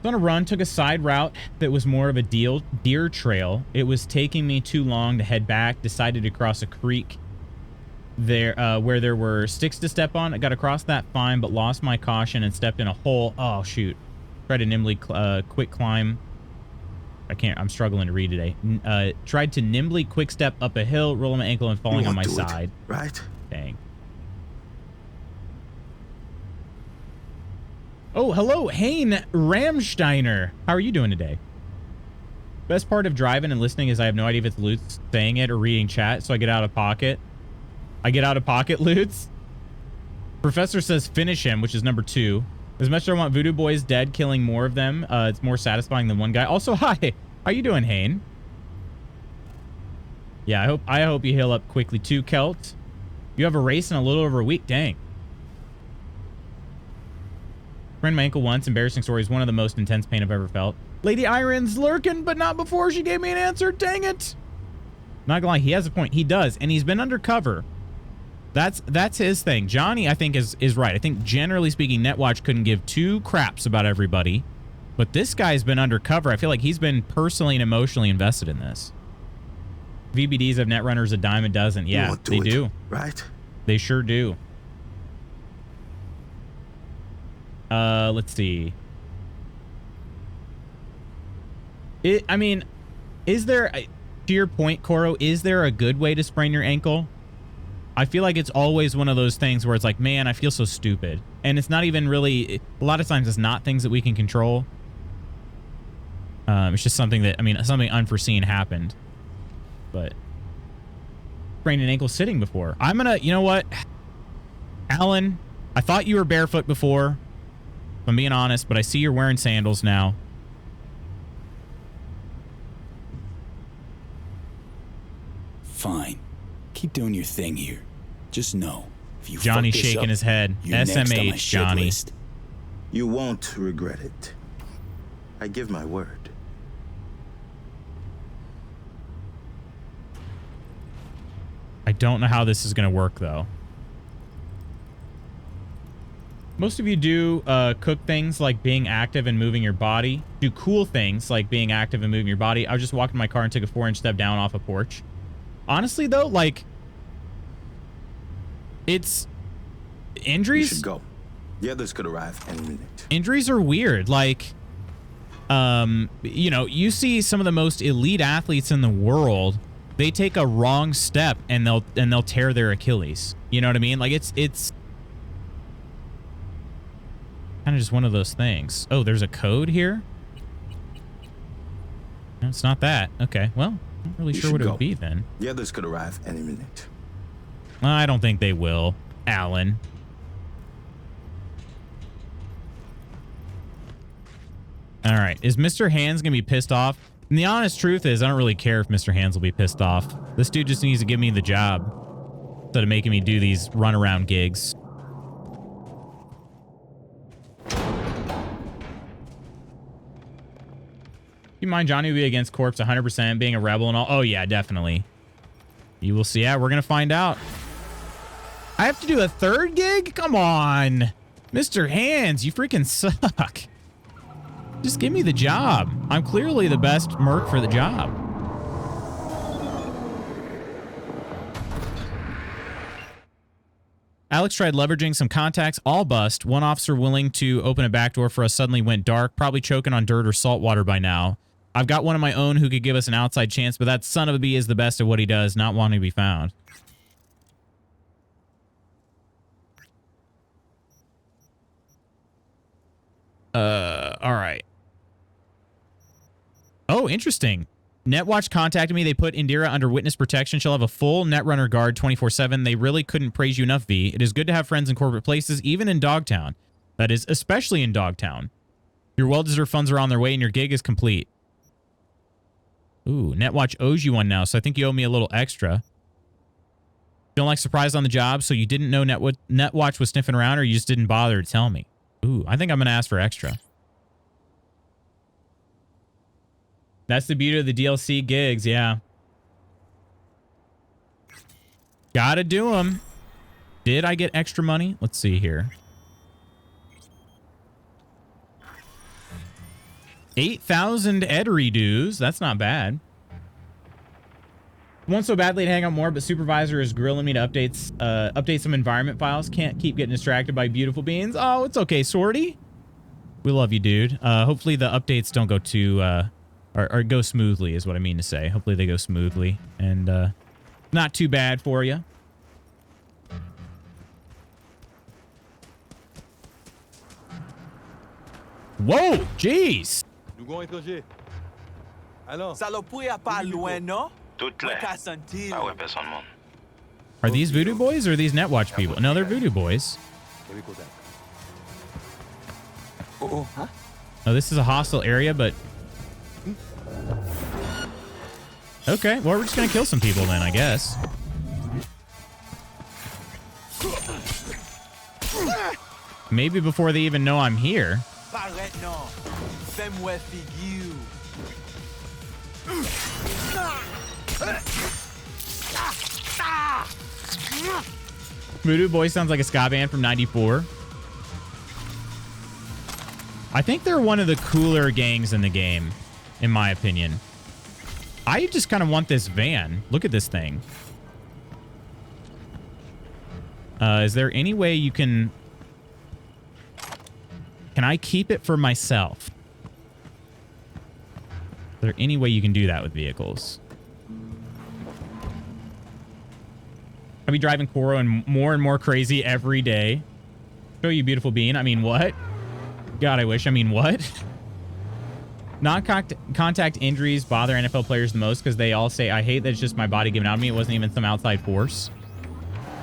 On a run, took a side route that was more of a deer trail. It was taking me too long to head back. Decided to cross a creek there where there were sticks to step on. I got across that fine, but lost my caution and stepped in a hole. Oh, shoot. Tried to nimbly quick climb. I'm struggling to read today. Tried to nimbly quick step up a hill, rolling my ankle and falling on my side. Right? Dang. Oh, hello, Hein Ramsteiner. How are you doing today? Best part of driving and listening is I have no idea if it's Lutz saying it or reading chat, so I get out of pocket. I get out of pocket, Lutz. Professor says finish him, which is number 2. As much as I want Voodoo Boys dead, killing more of them, it's more satisfying than one guy. Also, hi. How you doing, Hein? Yeah, I hope you heal up quickly too, Kelt. You have a race in a little over a week. Dang. Sprained my ankle once. Embarrassing story. Is one of the most intense pain I've ever felt. Lady Iron's lurking, but not before she gave me an answer. Dang it. Not gonna lie, he has a point. He does, and he's been undercover. That's his thing. Johnny, I think, is right. I think, generally speaking, Netwatch couldn't give 2 craps about everybody. But this guy's been undercover. I feel like he's been personally and emotionally invested in this. VBDs of Netrunners a dime a dozen. Yeah, they do. Right? They sure do. Let's see. I mean, is there, to your point, Koro, is there a good way to sprain your ankle? I feel like it's always one of those things where it's like, man, I feel so stupid. And it's not even really, a lot of times it's not things that we can control. It's just something that, I mean, something unforeseen happened. But sprained an ankle sitting before. I'm gonna, you know what? Alan, I thought you were barefoot before, if I'm being honest, but I see you're wearing sandals now. Fine. Keep doing your thing here. Just know, if you Johnny fuck this shaking up, his head. you're next on my SMH, shit Johnny. list. You won't regret it. I give my word. I don't know how this is going to work, though. Most of you do cook things like being active and moving your body. Do cool things like being active and moving your body. I was just walking my car and took a 4-inch step down off a porch. Honestly, though, like, it's injuries. You should go. The others could arrive any minute. Injuries are weird. Like, you know, you see some of the most elite athletes in the world. They take a wrong step and they'll tear their Achilles. You know what I mean? Like, it's kind of just one of those things. Oh, there's a code here? No, it's not that. Okay, well, I'm not really sure what it would be then. The others could arrive any minute. I don't think they will, Alan. All right, is Mr. Hands gonna be pissed off? And the honest truth is, I don't really care if Mr. Hands will be pissed off. This dude just needs to give me the job instead of making me do these runaround gigs. You mind Johnny would be against Corpse 100%, being a rebel and all? Oh, yeah, definitely. You will see. Yeah, we're going to find out. I have to do a 3rd gig? Come on. Mr. Hands, you freaking suck. Just give me the job. I'm clearly the best merc for the job. Alex tried leveraging some contacts, all bust. One officer willing to open a back door for us suddenly went dark, probably choking on dirt or salt water by now. I've got one of my own who could give us an outside chance, but that son of a bee is the best at what he does, not wanting to be found. All right. Oh, interesting. Netwatch contacted me. They put Indira under witness protection. She'll have a full Netrunner guard 24/7. They really couldn't praise you enough, V. It is good to have friends in corporate places, even in Dogtown. That is especially in Dogtown. Your well-deserved funds are on their way and your gig is complete. Ooh, Netwatch owes you one now, so I think you owe me a little extra. Feeling like surprised on the job, so you didn't know Netwatch was sniffing around, or you just didn't bother to tell me? Ooh, I think I'm going to ask for extra. That's the beauty of the DLC gigs, yeah. Gotta do them. Did I get extra money? Let's see here. 8,000 Edery dues. That's not bad. Want so badly to hang out more, but supervisor is grilling me to update some environment files. Can't keep getting distracted by beautiful beans. Oh, it's okay, Swordy. We love you, dude. Hopefully the updates don't go too, or go smoothly is what I mean to say. Hopefully they go smoothly and not too bad for you. Whoa, jeez. Are these voodoo boys or are these Netwatch people? No, they're voodoo boys. Oh, this is a hostile area, but... Okay, well, we're just gonna kill some people then, I guess. Maybe before they even know I'm here. Voodoo Boy sounds like a ska band from '94. I think they're one of the cooler gangs in the game, in my opinion. I just kind of want this van. Look at this thing. Is there any way you can... Can I keep it for myself? Is there any way you can do that with vehicles? I'll be driving Koro and more crazy every day. Show you, beautiful bean. I mean, what? God, I wish. I mean, what? Not contact injuries bother NFL players the most because they all say, I hate that it's just my body giving out on me. It wasn't even some outside force.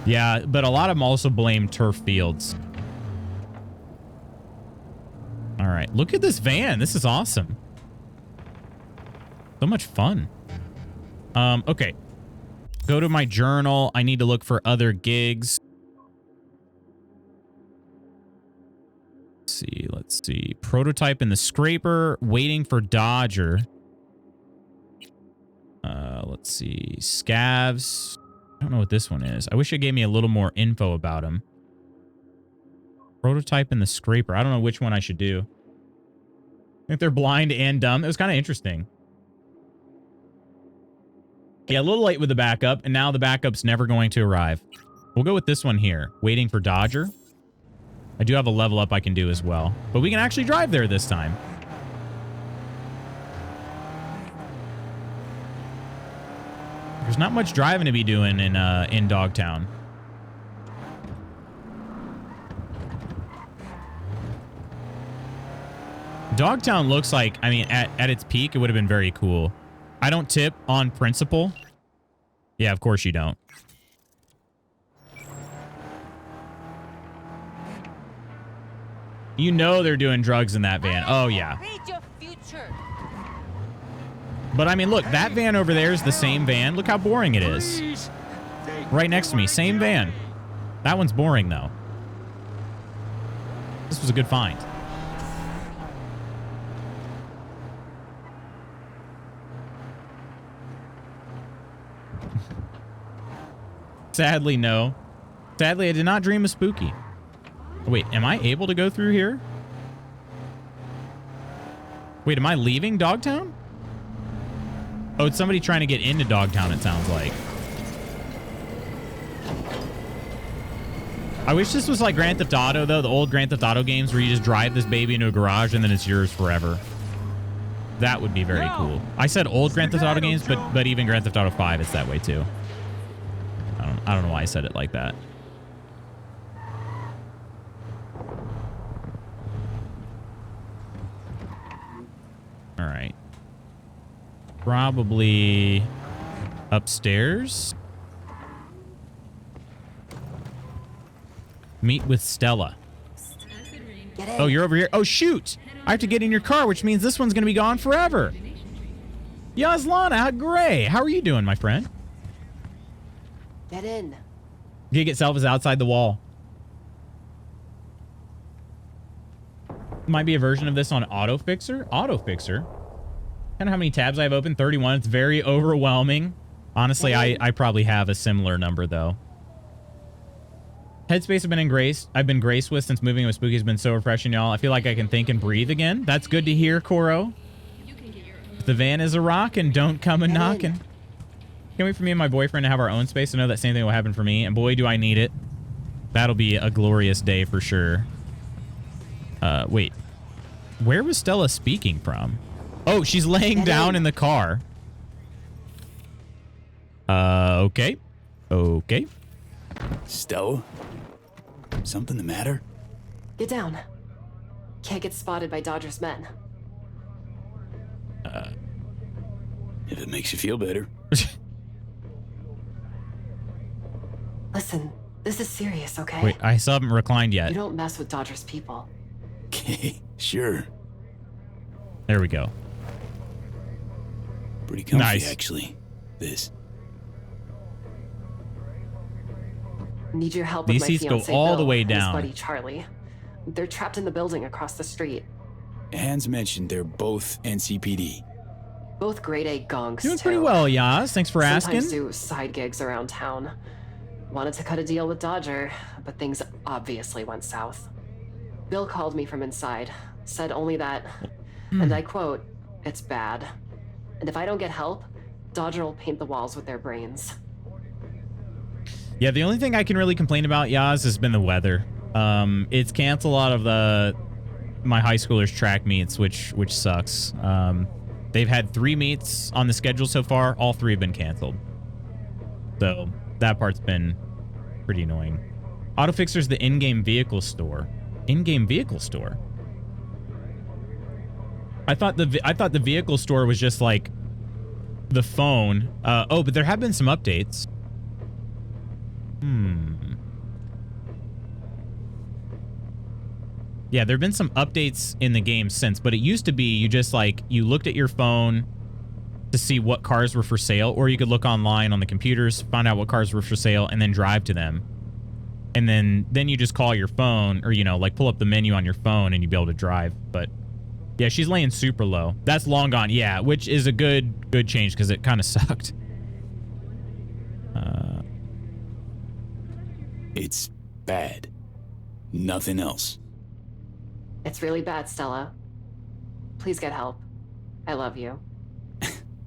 Yeah, but a lot of them also blame turf fields. All right, look at this van. This is awesome. So much fun. Okay. Go to my journal. I need to look for other gigs. Let's see. Prototype in the scraper. Waiting for Dodger. Let's see. Scavs. I don't know what this one is. I wish it gave me a little more info about him. Prototype in the scraper. I don't know which one I should do. I think they're blind and dumb. It was kind of interesting. Yeah, a little late with the backup, and now the backup's never going to arrive. We'll go with this one here. Waiting for Dodger. I do have a level up I can do as well. But we can actually drive there this time. There's not much driving to be doing in Dogtown. Dogtown looks like, I mean, at its peak, it would have been very cool. I don't tip on principle. Yeah, of course you don't. You know they're doing drugs in that van. Oh, yeah. But, I mean, look, that van over there is the same van. Look how boring it is. Right next to me. Same van. That one's boring, though. This was a good find. Sadly, no. Sadly, I did not dream of Spooky. Wait, am I able to go through here? Wait, am I leaving Dogtown? Oh, it's somebody trying to get into Dogtown, it sounds like. I wish this was like Grand Theft Auto, though. The old Grand Theft Auto games where you just drive this baby into a garage and then it's yours forever. That would be very cool. I said old Grand Theft Auto games, but even Grand Theft Auto 5, it's that way too. I don't know why I said it like that. All right. Probably upstairs. Meet with Stella. Get in. Oh, you're over here. Oh, shoot. I have to get in your car, which means this one's going to be gone forever. Yaslana Gray, how are you doing, my friend? Get in. Gig itself is outside the wall. Might be a version of this on AutoFixer. AutoFixer. I don't know how many tabs I have open. 31. It's very overwhelming. Honestly, I probably have a similar number, though. Headspace I've been graced with since moving with Spooky has been so refreshing, y'all. I feel like I can think and breathe again. That's good to hear, Koro. If the van is a rock and don't come a knocking. Can't wait for me and my boyfriend to have our own space. I know that same thing will happen for me, and boy, do I need it. That'll be a glorious day for sure. Wait. Where was Stella speaking from? Oh, she's laying down in the car. Okay. Okay. Stella? Something the matter? Get down. Can't get spotted by Dodger's men. If it makes you feel better. Listen, this is serious, okay? Wait, I still haven't reclined yet. You don't mess with Dodger's people. Okay, sure. There we go. Pretty comfy, Nice. actually. This. Need your help These with my seats go fiancé, all the Bill, way and his down. buddy Charlie. They're trapped in the building across the street. Hans mentioned they're both NCPD. Both grade A gonks, Doing too. pretty well, Yas. Thanks for Sometimes asking. do side gigs around town. Wanted to cut a deal with Dodger, but things obviously went south. Bill called me from inside, said only that, and I quote, "It's bad. And if I don't get help, Dodger will paint the walls with their brains." Yeah, the only thing I can really complain about, Yas, has been the weather. It's canceled a lot of my high schoolers' track meets, which sucks. They've had 3 meets on the schedule so far. All 3 have been canceled. So that part's been pretty annoying. AutoFixer's the in-game vehicle store. In-game vehicle store? I thought the vehicle store was just like the phone. Oh, but there have been some updates. Yeah, there have been some updates in the game since, but it used to be you just like, you looked at your phone to see what cars were for sale, or you could look online on the computers, find out what cars were for sale, and then drive to them. And then you just call your phone, or, you know, like pull up the menu on your phone and you'd be able to drive. But yeah, she's laying super low. That's long gone. Yeah, which is a good change because it kind of sucked. It's bad. Nothing else. It's really bad, Stella. Please get help. I love you.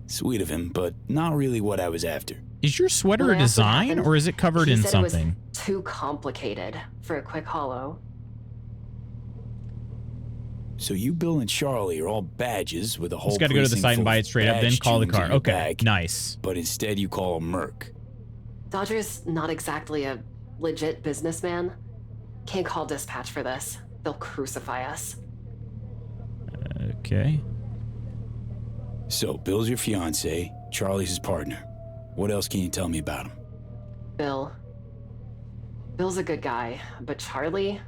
Sweet of him, but not really what I was after. Is your sweater When a I asked what design, happened, or is it covered he in said something? It was too complicated for a quick hollow. So you, Bill, and Charlie are all badges with a whole Just got to go to the precinct site and full buy of it straight up, then badge call the tunes car. in your Okay, bag, nice. but instead you call a merc. Dodger's not exactly a legit businessman. Can't call dispatch for this. They'll crucify us. Okay. So, Bill's your fiancé, Charlie's his partner. What else can you tell me about him? Bill's a good guy, but Charlie,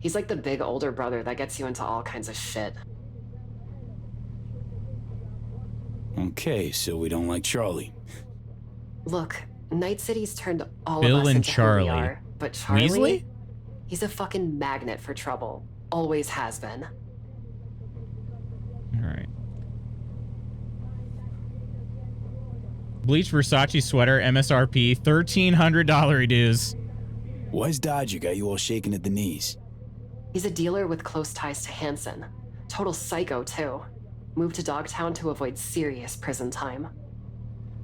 he's like the big older brother that gets you into all kinds of shit. Okay, so we don't like Charlie. Look, Night City's turned all Bill of us and into Charlie. who we are, but Charlie, Weasley? he's a fucking magnet for trouble. Always has been. All right. Bleach Versace sweater, MSRP, $1,300 dues. Why's Dodger got you all shaking at the knees? He's a dealer with close ties to Hansen. Total psycho, too. Moved to Dogtown to avoid serious prison time.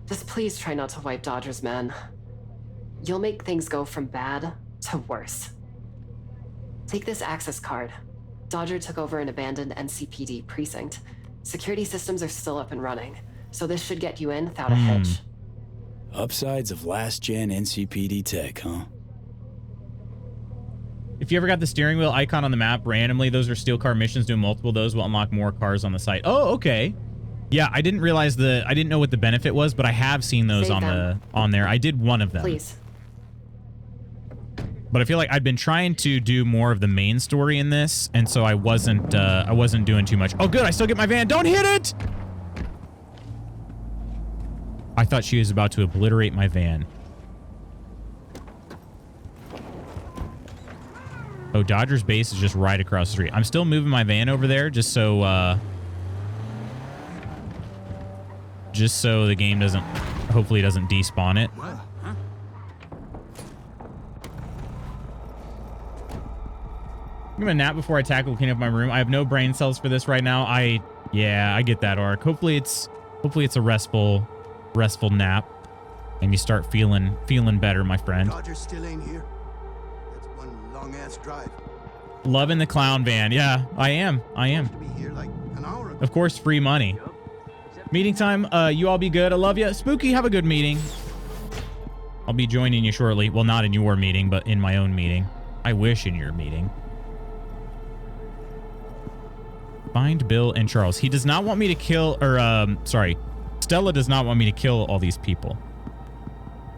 Just please try not to wipe Dodger's men. You'll make things go from bad to worse. Take this access card. Dodger took over an abandoned NCPD precinct. Security systems are still up and running, so this should get you in without a hitch. Upsides of last-gen NCPD tech, huh? If you ever got the steering wheel icon on the map randomly, those are steel car missions. Doing multiple of those will unlock more cars on the site. Oh, okay. Yeah, I didn't realize I didn't know what the benefit was, but I have seen those Save on there. I did one of them. Please. But I feel like I've been trying to do more of the main story in this, and so I wasn't doing too much. Oh, good, I still get my van. Don't hit it! I thought she was about to obliterate my van. Oh, Dodger's base is just right across the street. I'm still moving my van over there just so the game doesn't, hopefully it doesn't despawn it. I'm gonna nap before I tackle clean up my room. I have no brain cells for this right now. Yeah, I get that, Ark. Hopefully it's a restful nap and you start feeling better, my friend. Dodger still ain't here. That's one long ass drive. Loving the clown van. Yeah, I am. Be here like an hour ago. Of course, free money. Meeting time. You all be good. I love you. Spooky, have a good meeting. I'll be joining you shortly. Well, not in your meeting, but in my own meeting. I wish in your meeting. Find Bill and Charles. He does not want me to kill, or, sorry. Stella does not want me to kill all these people.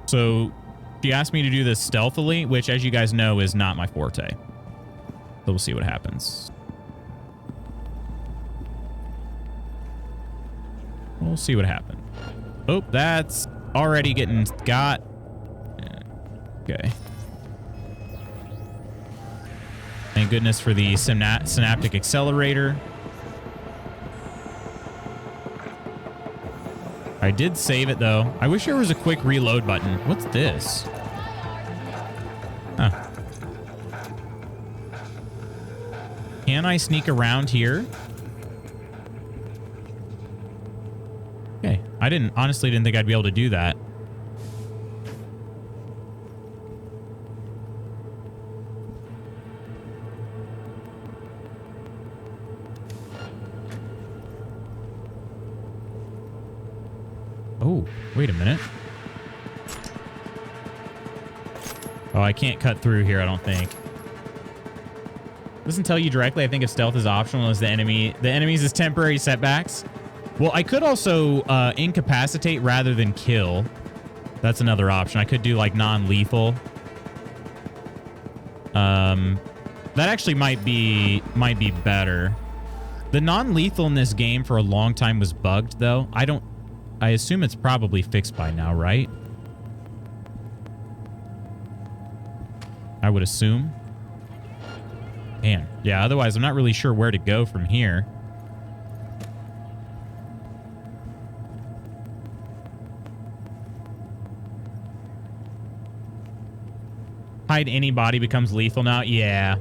So she asked me to do this stealthily, which, as you guys know, is not my forte. So we'll see what happens. We'll see what happens. Oh, that's already getting got. Okay. Thank goodness for the synaptic accelerator. I did save it, though. I wish there was a quick reload button. What's this? Huh. Can I sneak around here? Okay. I honestly didn't think I'd be able to do that. Oh, wait a minute. Oh, I can't cut through here, I don't think. Doesn't tell you directly. I think if stealth is optional as the enemies is temporary setbacks. Well, I could also incapacitate rather than kill. That's another option. I could do like non-lethal. That actually might be better. The non-lethal in this game for a long time was bugged, though. I assume it's probably fixed by now, right? I would assume. Man, yeah, otherwise I'm not really sure where to go from here. Hide any body becomes lethal now? Yeah.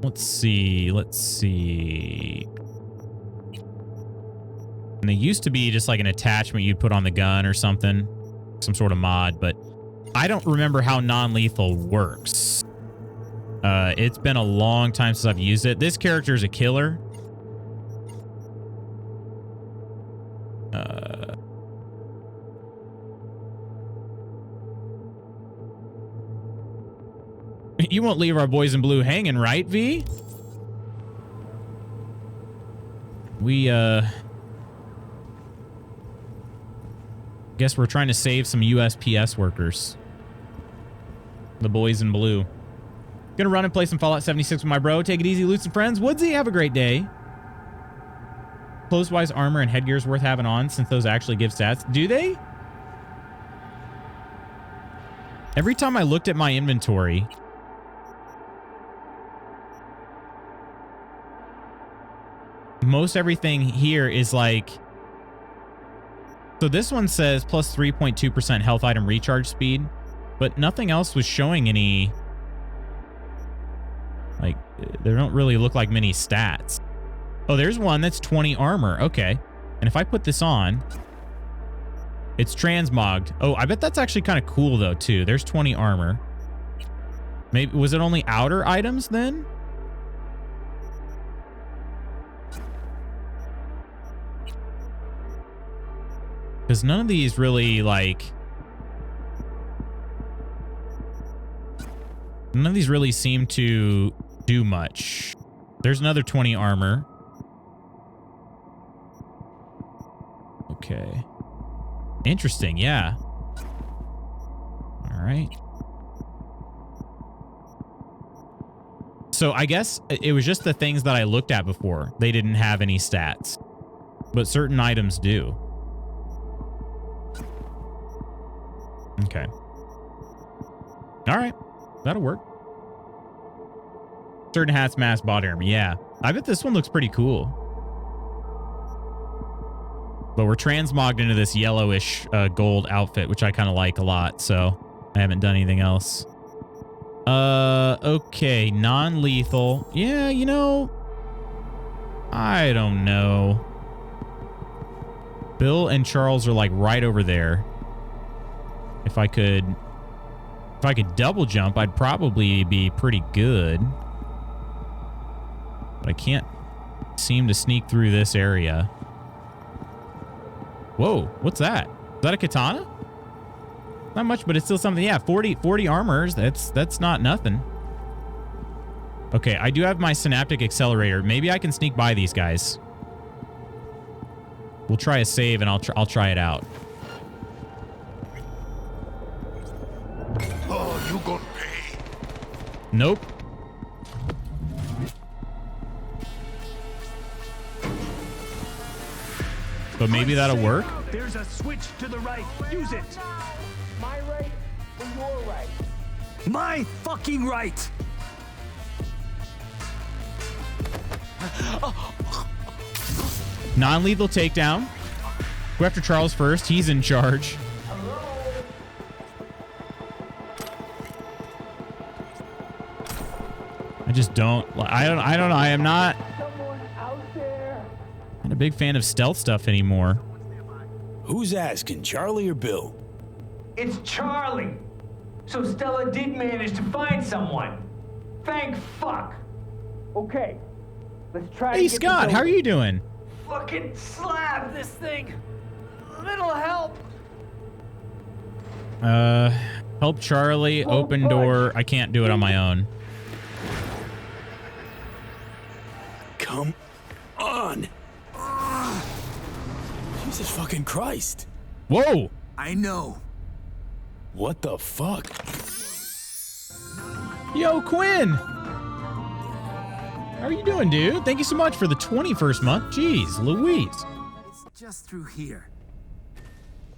Let's see. And they used to be just like an attachment you'd put on the gun or something. Some sort of mod, but I don't remember how non-lethal works. It's been a long time since I've used it. This character is a killer. You won't leave our boys in blue hanging, right, V? Guess we're trying to save some USPS workers. The boys in blue. Gonna run and play some Fallout 76 with my bro. Take it easy, loot some friends. Woodsy, have a great day. Clothes-wise, armor and headgear is worth having on since those actually give stats. Do they? Every time I looked at my inventory, most everything here is like... So this one says plus 3.2% health item recharge speed, but nothing else was showing any... Like, they don't really look like many stats. Oh, there's one that's 20 armor. Okay. And if I put this on, it's transmogged. Oh, I bet that's actually kind of cool, though, too. There's 20 armor. Maybe, was it only outer items, then? Because none of these really, like... None of these really seem to do much. There's another 20 armor. Okay. Interesting, yeah. right. So I guess it was just the things that I looked at before. They didn't have any stats, but certain items do. Okay. All right. That'll work. Certain hats, mask, body armor. Yeah. I bet this one looks pretty cool. But we're transmogged into this yellowish gold outfit, which I kind of like a lot. So I haven't done anything else. Okay. Non-lethal. Yeah, you know, I don't know. Bill and Charles are like right over there. If I could double jump, I'd probably be pretty good. But I can't seem to sneak through this area. Whoa, what's that? Is that a katana? Not much, but it's still something. Yeah, 40 armors. That's not nothing. Okay, I do have my synaptic accelerator. Maybe I can sneak by these guys. We'll try a save and I'll try it out. Oh, you gonna pay? Nope. But maybe that'll work. There's a switch to the right. Use it. My right or your right? My fucking right. Non-lethal takedown. Go after Charles first. He's in charge. I just don't. I don't know. I am not a big fan of stealth stuff anymore. Who's asking, Charlie or Bill? It's Charlie. So Stella did manage to find someone. Thank fuck. Okay, let's try. Hey Scott, how are you doing? Fucking slap this thing. A little help. Help Charlie. Open door. I can't do it on my own. Come on. Jesus fucking Christ. Whoa. I know. What the fuck? Yo, Quinn. How are you doing, dude? Thank you so much for the 21st month. Jeez, Louise. It's just through here.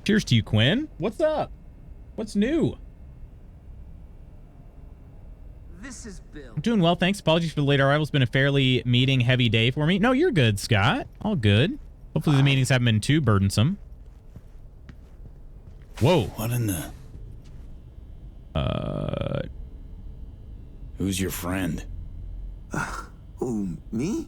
Cheers to you, Quinn. What's up? What's new? This is Bill. I'm doing well, thanks. Apologies for the late arrival. It's been a fairly meeting-heavy day for me. No, you're good, Scott. All good. Hopefully the meetings haven't been too burdensome. Whoa. What in the... Who's your friend? Who, me?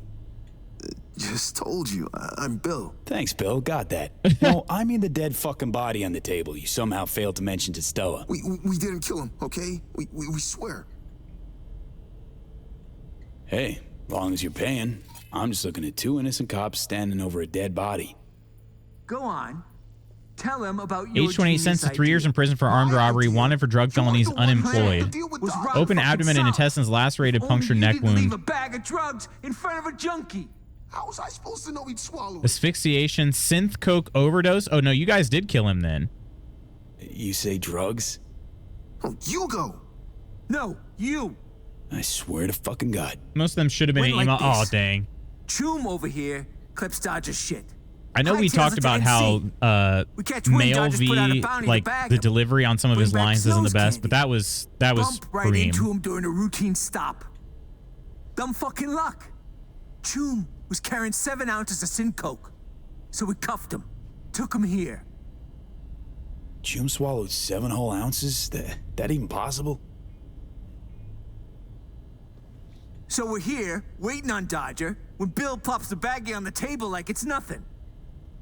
Just told you. I'm Bill. Thanks, Bill. Got that. No, I mean the dead fucking body on the table you somehow failed to mention to Stella. We didn't kill him, okay? We swear. Hey, as long as you're paying. I'm just looking at two innocent cops standing over a dead body. Go on. Tell him about your Age 28, sentenced to 3 years in prison for armed robbery, wanted for drug felonies, unemployed. Open abdomen and intestines lacerated, punctured neck wound. Leave a bag of drugs in front of a junkie. How was I supposed to know he'd swallow it? Asphyxiation, synth coke overdose. Oh no, you guys did kill him then. You say drugs? Oh, you go. No, you. I swear to fucking God. Most of them should have been Went emo. like Oh this. dang. Choom over here clips Dodger's shit. I know we talked about how male V, like the delivery on some of his lines isn't the best, but that was Bump right Kareem. into him during a routine stop. Dumb fucking luck. Choom was carrying 7 ounces of synth coke, so we cuffed him, took him here. Jim swallowed 7 whole ounces? That even possible? So we're here, waiting on Dodger, when Bill plops the baggie on the table like it's nothing.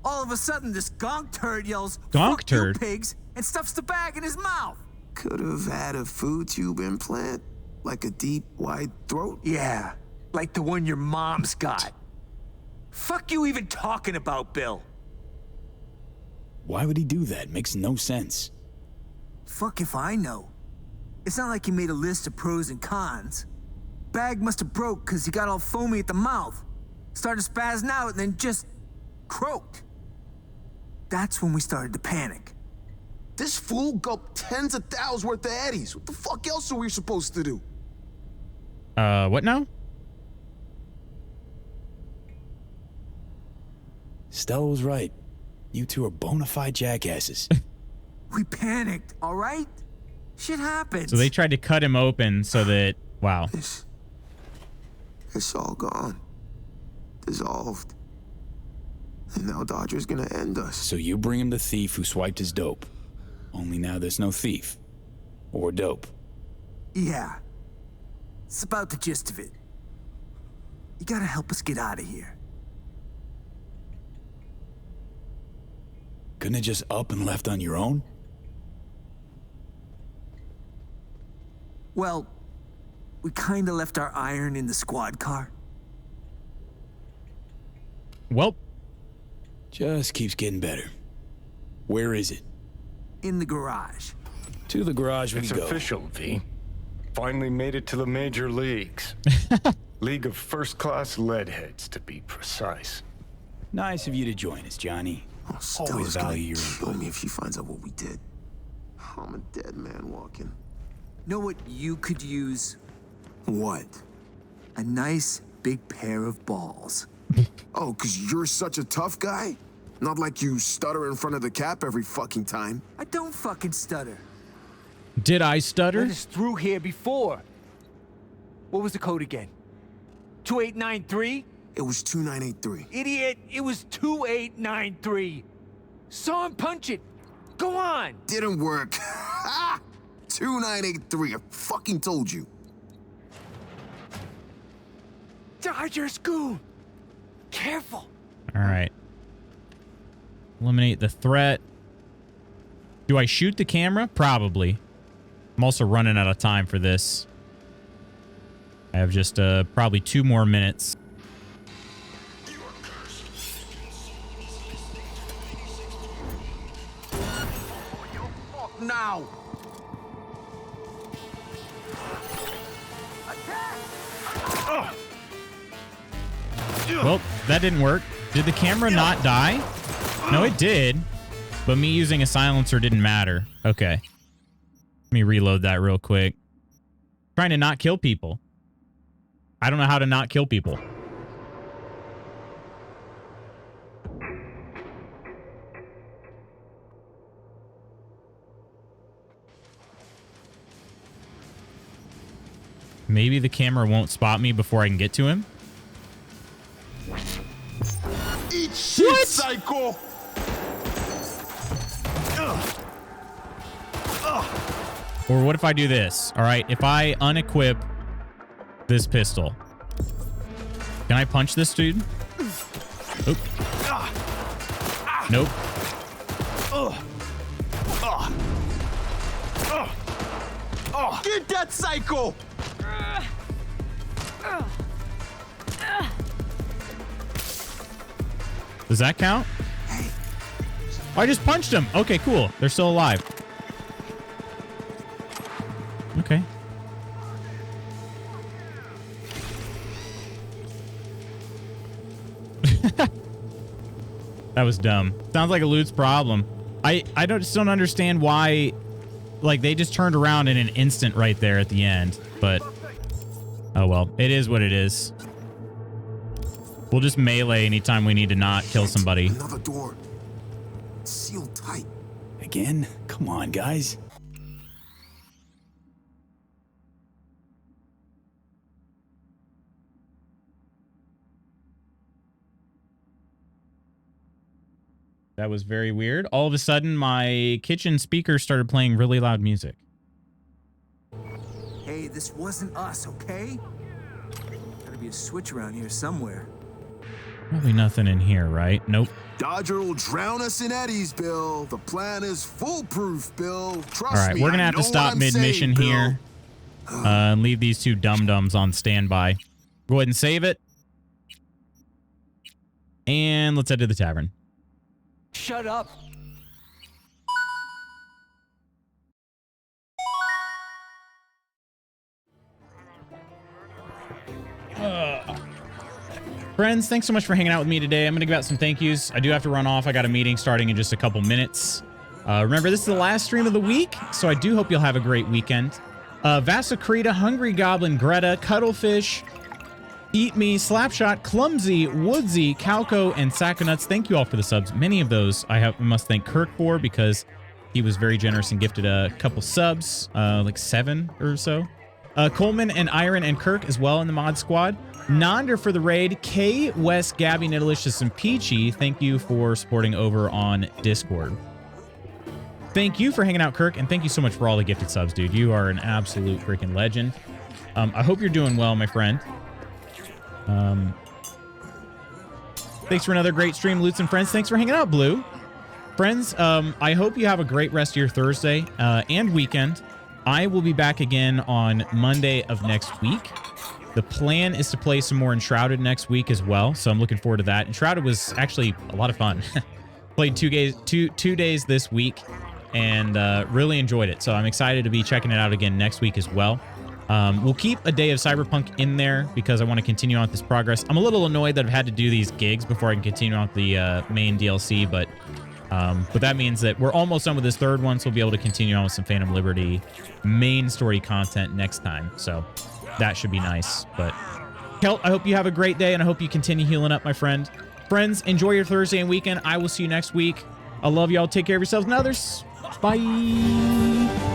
All of a sudden, this gonk turd yells, "Gonk "Fuck turd?" you, pigs," and stuffs the bag in his mouth. Could have had a food tube implant, like a deep, wide throat. Yeah, like the one your mom's got. Fuck you even talking about, Bill? Why would he do that? Makes no sense. Fuck if I know. It's not like he made a list of pros and cons. Bag must have broke because he got all foamy at the mouth. Started spazzing out and then just croaked. That's when we started to panic. This fool gulped tens of thousands worth of eddies. What the fuck else are we supposed to do? What now? Stella was right. You two are bona fide jackasses. We panicked, all right? Shit happens. So they tried to cut him open so that, wow. It's all gone. Dissolved. And now Dodger's gonna end us. So you bring him the thief who swiped his dope. Only now there's no thief. Or dope. Yeah. It's about the gist of it. You gotta help us get out of here. Couldn't have just up and left on your own? Well, we kinda left our iron in the squad car. Well. Just keeps getting better. Where is it? In the garage. To the garage we It's go. official, V. Finally made it to the major leagues. League of first-class leadheads, to be precise. Nice of you to join us, Johnny. Stella's Always gonna value your kill input. me if she finds out what we did. I'm a dead man walking. Know what you could use? What? A nice big pair of balls. Oh, 'cause you're such a tough guy? Not like you stutter in front of the cap every fucking time. I don't fucking stutter. Did I stutter? Let us through here before. What was the code again? 2893? It was 2983. Idiot, it was 2893. Saw him punch it. Go on. Didn't work. 2983. I fucking told you. Dodger's goon. Careful. All right. Eliminate the threat. Do I shoot the camera? Probably. I'm also running out of time for this. I have just probably 2 more minutes. Now. Well, that didn't work. Did the camera not die? No, it did. But me using a silencer didn't matter. Okay. Let me reload that real quick. Trying to not kill people. I don't know how to not kill people. Maybe the camera won't spot me before I can get to him. Eat shit, psycho! Or what if I do this? All right, if I unequip this pistol, can I punch this dude? Oop. Nope. Get that psycho! Does that count? Oh, I just punched him. Okay, cool. They're still alive. Okay. That was dumb. Sounds like a loot's problem. I just don't understand why, like, they just turned around in an instant right there at the end. But, oh well. It is what it is. We'll just melee anytime we need to not kill somebody. Another door. Sealed tight. Again? Come on, guys. That was very weird. All of a sudden, my kitchen speaker started playing really loud music. Hey, this wasn't us, okay? Gotta be a switch around here somewhere. Probably nothing in here, right? Nope. Dodger will drown us in eddies, Bill. The plan is foolproof, Bill. Trust me. All right, we're gonna have to stop mid-mission here and leave these 2 dum-dums on standby. Go ahead and save it. And let's head to the tavern. Shut up. Friends, thanks so much for hanging out with me today. I'm going to give out some thank yous. I do have to run off. I got a meeting starting in just a couple minutes. Remember, this is the last stream of the week, so I do hope you'll have a great weekend. Vasakrita, Hungry Goblin, Greta, Cuttlefish, Eat Me, Slapshot, Clumsy, Woodsy, Calco, and Sackonuts. Thank you all for the subs. Many of those I must thank Kirk for, because he was very generous and gifted a couple subs, like 7 or so. Coleman and Iron and Kirk as well in the mod squad. Nonder for the raid. K, Wes, Gabby, Nidalicious, and Peachy, thank you for supporting over on Discord. Thank you for hanging out, Kirk, and thank you so much for all the gifted subs, dude. You are an absolute freaking legend. I hope you're doing well, my friend. Thanks for another great stream, Loots and Friends. Thanks for hanging out, Blue. Friends, I hope you have a great rest of your Thursday and weekend. I will be back again on Monday of next week. The plan is to play some more Enshrouded next week as well, so I'm looking forward to that. Enshrouded was actually a lot of fun. Played 2 days this week and really enjoyed it, so I'm excited to be checking it out again next week as well. We'll keep a day of Cyberpunk in there because I want to continue on with this progress. I'm a little annoyed that I've had to do these gigs before I can continue on with the main DLC, but that means that we're almost done with this third one, so we'll be able to continue on with some Phantom Liberty main story content next time. So that should be nice. But Kelt, I hope you have a great day, and I hope you continue healing up, my friend. Friends, enjoy your Thursday and weekend. I will see you next week. I love y'all. Take care of yourselves and others. Bye.